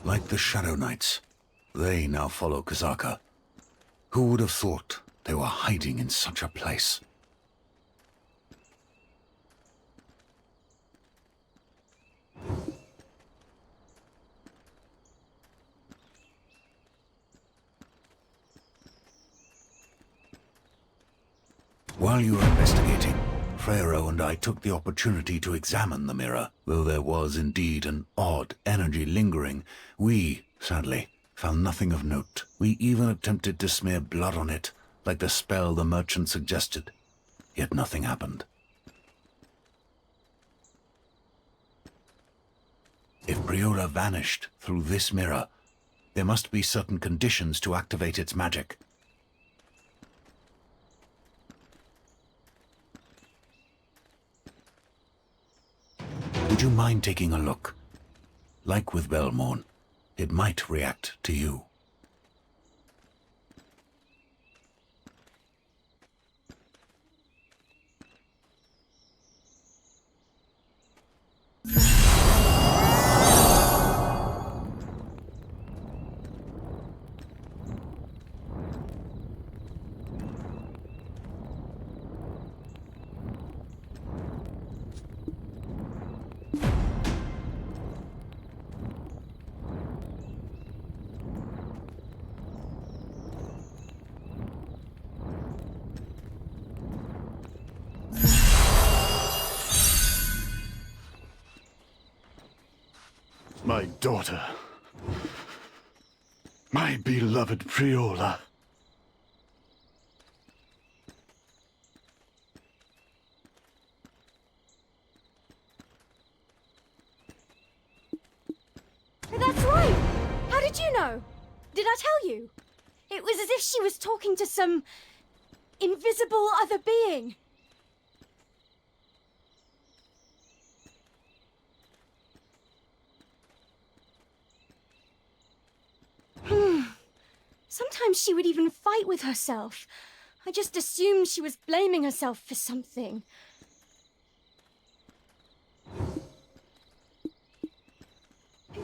Speaker 21: Like the Shadow Knights, they now follow Kazaka. Who would have thought they were hiding in such a place? While you were investigating, Freyro and I took the opportunity to examine the mirror. Though there was indeed an odd energy lingering, we, sadly, found nothing of note. We even attempted to smear blood on it, like the spell the merchant suggested. Yet nothing happened. If Priola vanished through this mirror, there must be certain conditions to activate its magic. Would you mind taking a look? Like with Belmorn, it might react to you.
Speaker 12: My daughter. My beloved Priola.
Speaker 18: That's right! How did you know? Did I tell you? It was as if she was talking to some invisible other being. Sometimes she would even fight with herself. I just assumed she was blaming herself for something.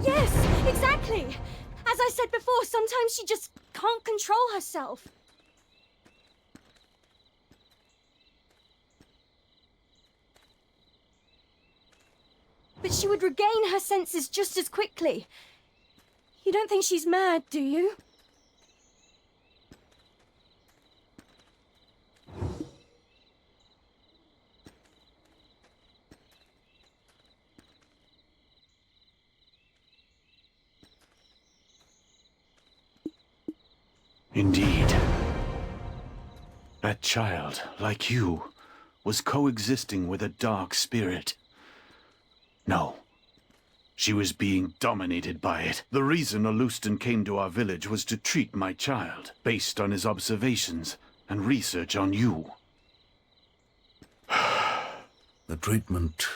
Speaker 18: Yes, exactly! As I said before, sometimes she just can't control herself. But she would regain her senses just as quickly. You don't think she's mad, do you?
Speaker 12: Indeed. That child, like you, was coexisting with a dark spirit. No. She was being dominated by it. The reason Alustan came to our village was to treat my child, based on his observations and research on you.
Speaker 21: The treatment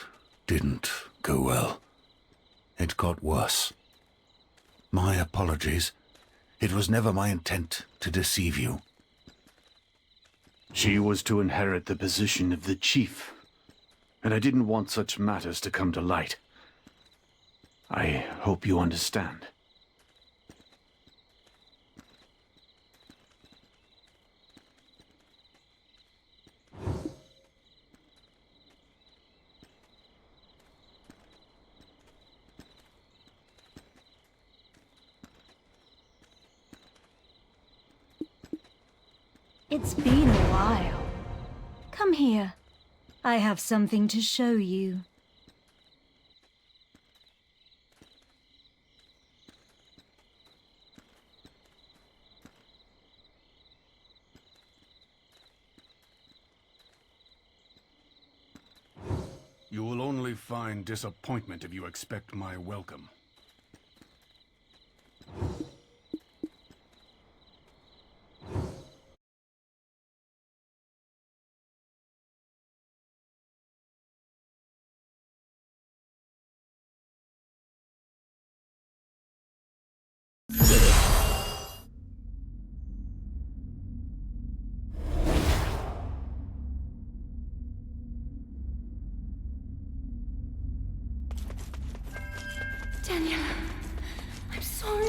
Speaker 21: didn't go well. It got worse. My apologies. It was never my intent to deceive you.
Speaker 12: She was to inherit the position of the chief, and I didn't want such matters to come to light. I hope you understand.
Speaker 3: It's been a while. Come here. I have something to show you.
Speaker 13: You will only find disappointment if you expect my welcome.
Speaker 18: Daniel, I'm so sorry.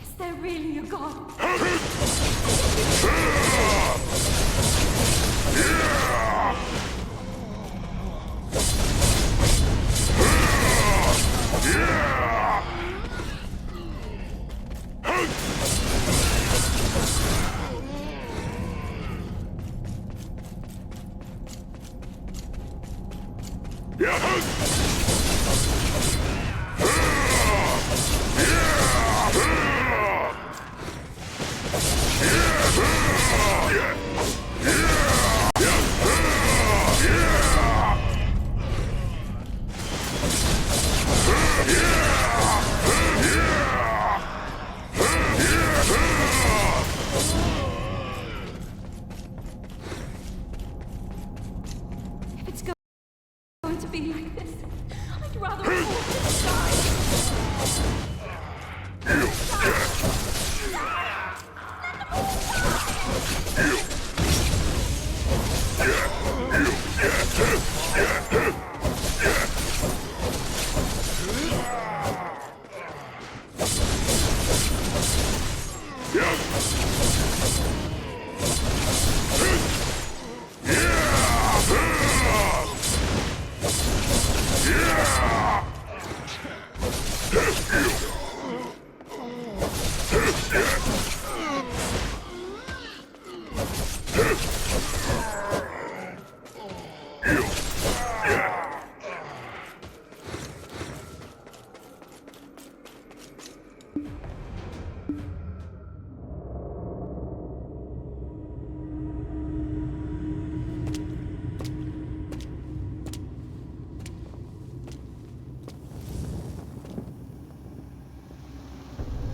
Speaker 18: Is there really a god? If it's going to be like this, I'd rather all just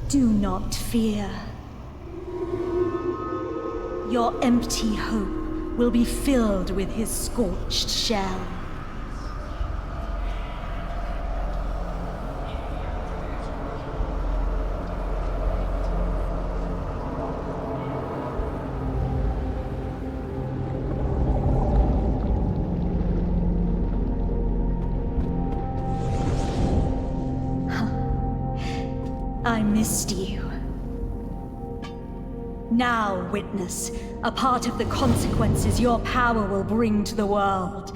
Speaker 3: Do not fear. Your empty hope will be filled with his scorched shell. I missed you. Now, witness a part of the consequences your power will bring to the world.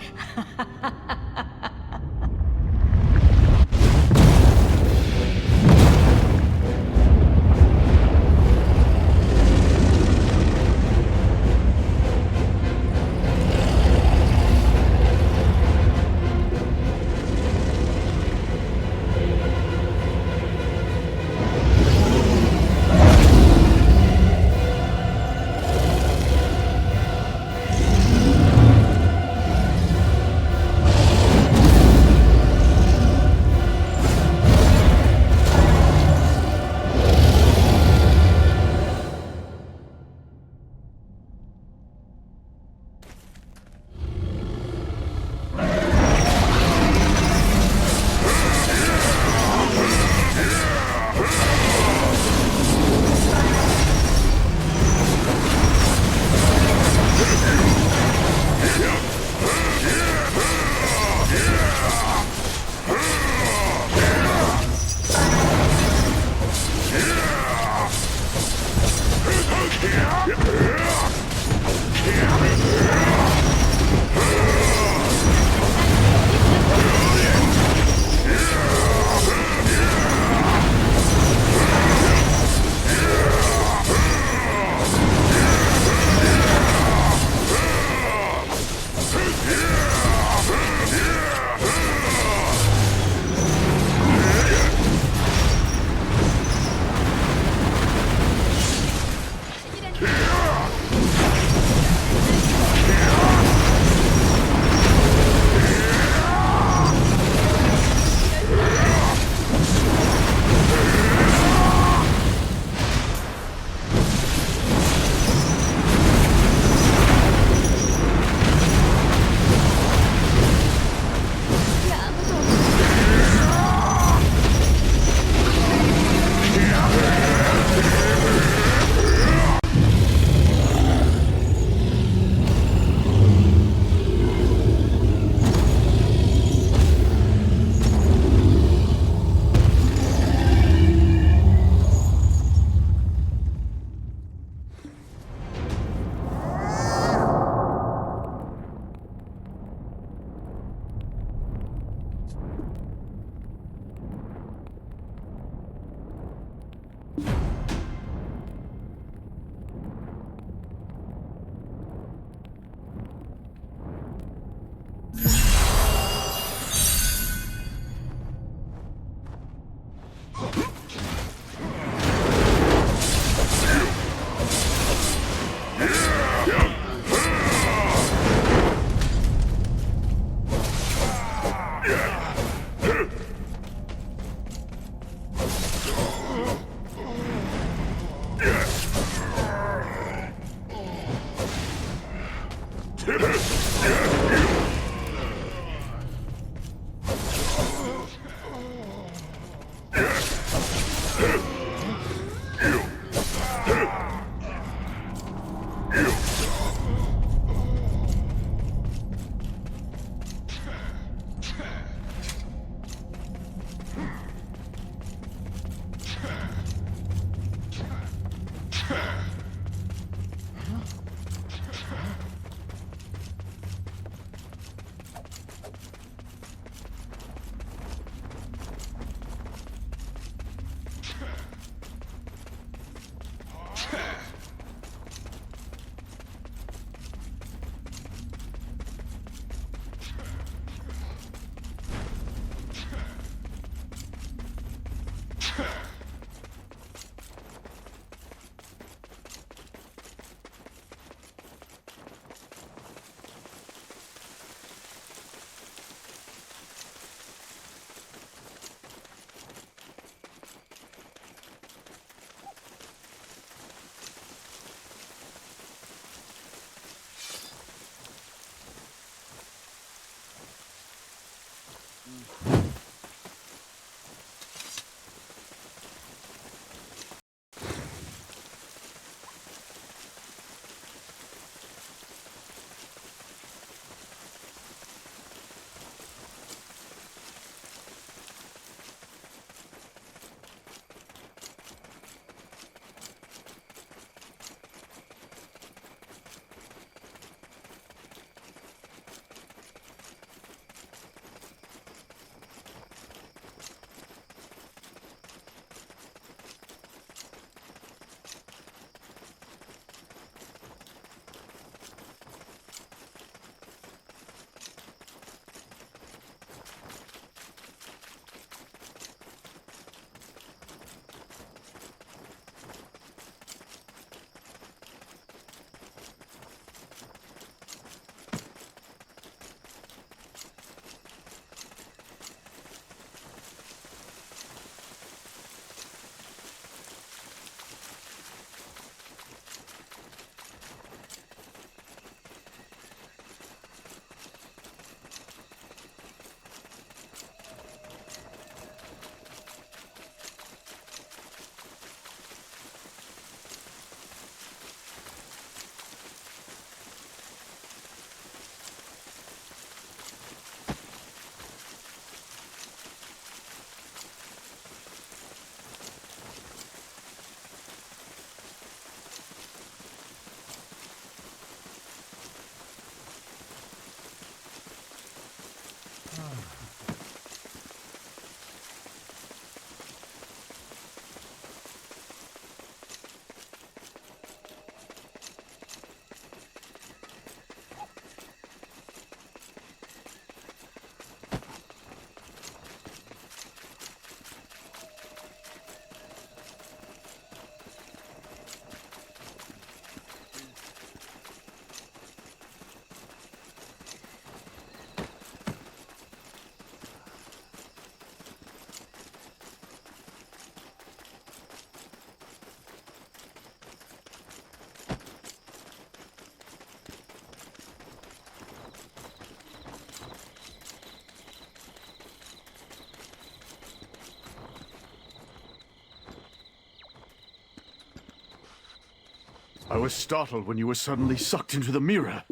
Speaker 12: I was startled when you were suddenly sucked into the mirror.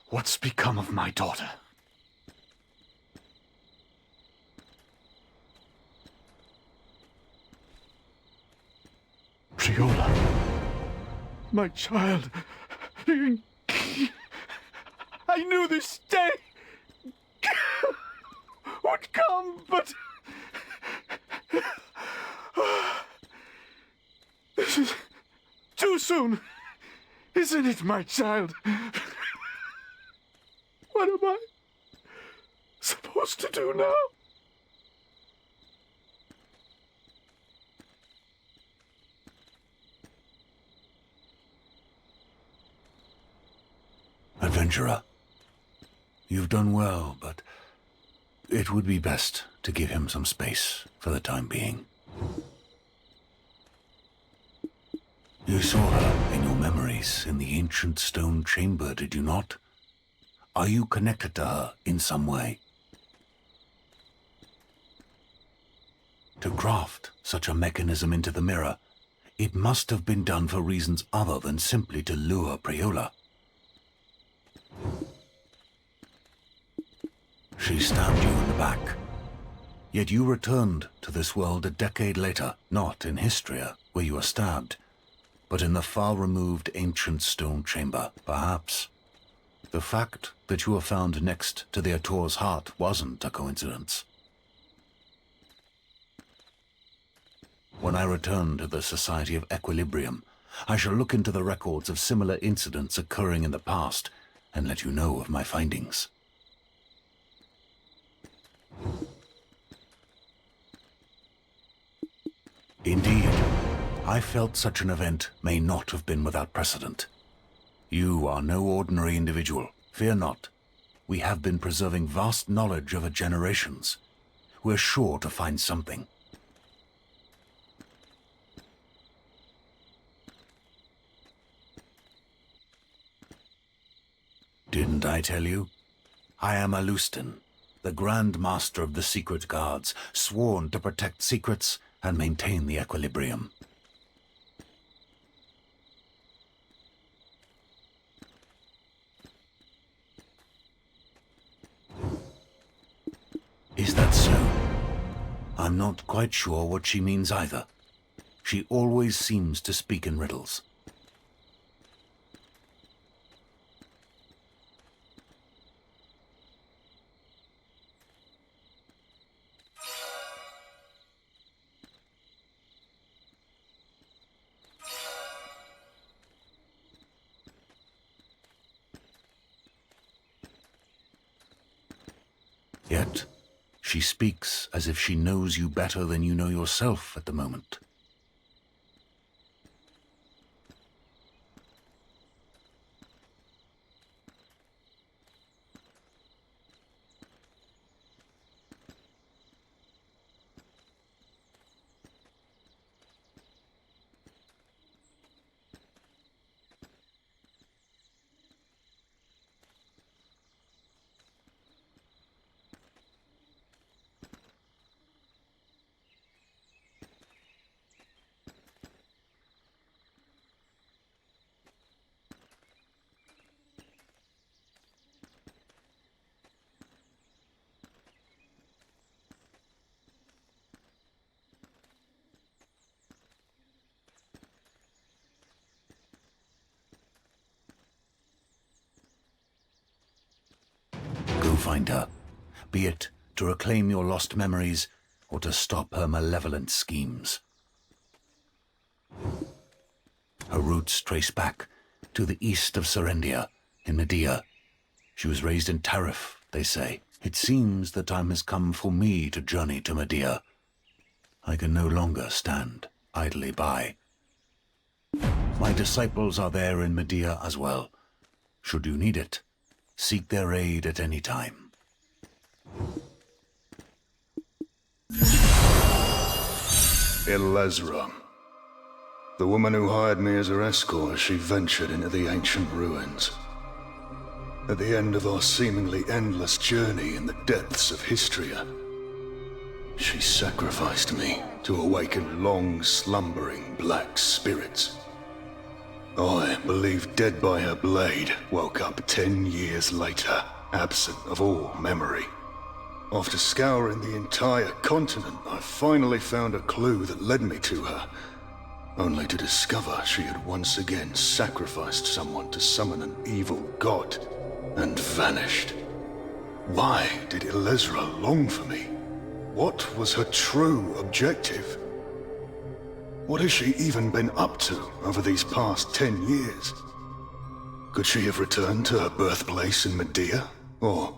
Speaker 12: What's become of my daughter? Priola. My child. I knew this day would come, but... This is too soon, isn't it, my child? What am I supposed to do now?
Speaker 21: Adventurer, you've done well, but it would be best to give him some space for the time being. You saw her in your memories in the ancient stone chamber, did you not? Are you connected to her in some way? To craft such a mechanism into the mirror, it must have been done for reasons other than simply to lure Priola. She stabbed you in the back. Yet you returned to this world a decade later, not in Histria, where you were stabbed, but in the far-removed ancient stone chamber, perhaps. The fact that you were found next to the Ator's heart wasn't a coincidence. When I return to the Society of Equilibrium, I shall look into the records of similar incidents occurring in the past and let you know of my findings. Indeed, I felt such an event may not have been without precedent. You are no ordinary individual. Fear not. We have been preserving vast knowledge over generations. We're sure to find something. Didn't I tell you? I am Alustin, the Grand Master of the Secret Guards, sworn to protect secrets and maintain the equilibrium. Is that so? I'm not quite sure what she means either. She always seems to speak in riddles. Yet, she speaks as if she knows you better than you know yourself at the moment. Go find her, be it to reclaim your lost memories or to stop her malevolent schemes. Her roots trace back to the east of Serendia, in Medea. She was raised in Tarif, they say. It seems the time has come for me to journey to Medea. I can no longer stand idly by. My disciples are there in Medea as well. Should you need it, seek their aid at any time.
Speaker 4: Elezra. The woman who hired me as her escort as she ventured into the ancient ruins. At the end of our seemingly endless journey in the depths of Histria, she sacrificed me to awaken long slumbering black spirits. I, believed dead by her blade, woke up 10 years later, absent of all memory. After scouring the entire continent, I finally found a clue that led me to her, only to discover she had once again sacrificed someone to summon an evil god, and vanished. Why did Elezra long for me? What was her true objective? What has she even been up to over these past 10 years? Could she have returned to her birthplace in Medea, or...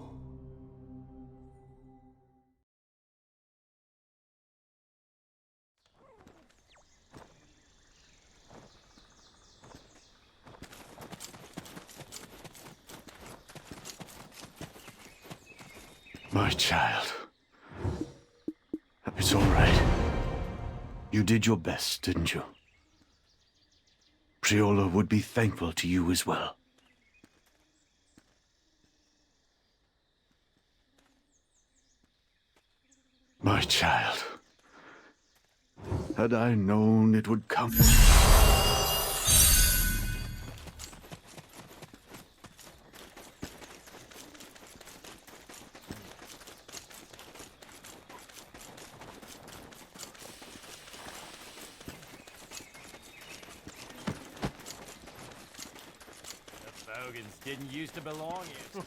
Speaker 12: My child. It's all right. You did your best, didn't you? Priola would be thankful to you as well. My child. Had I known it would come...
Speaker 14: Bogans didn't used to belong here.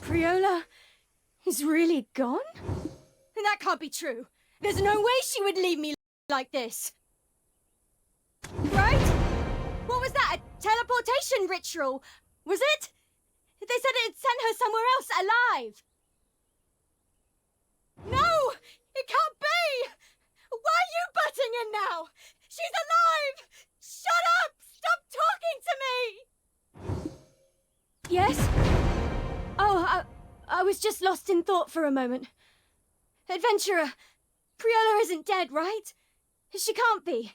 Speaker 18: Priola is really gone? That can't be true. There's no way she would leave me like this. Right? What was that? A teleportation ritual? Was it? They said it had sent her somewhere else alive. No! It can't be! Why are you butting in now? She's alive! Shut up! Stop talking to me! Yes? Oh, I was just lost in thought for a moment. Adventurer, Priola isn't dead, right? She can't be.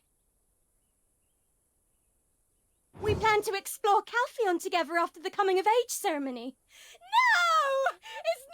Speaker 18: We plan to explore Calpheon together after the coming-of-age ceremony. No! It's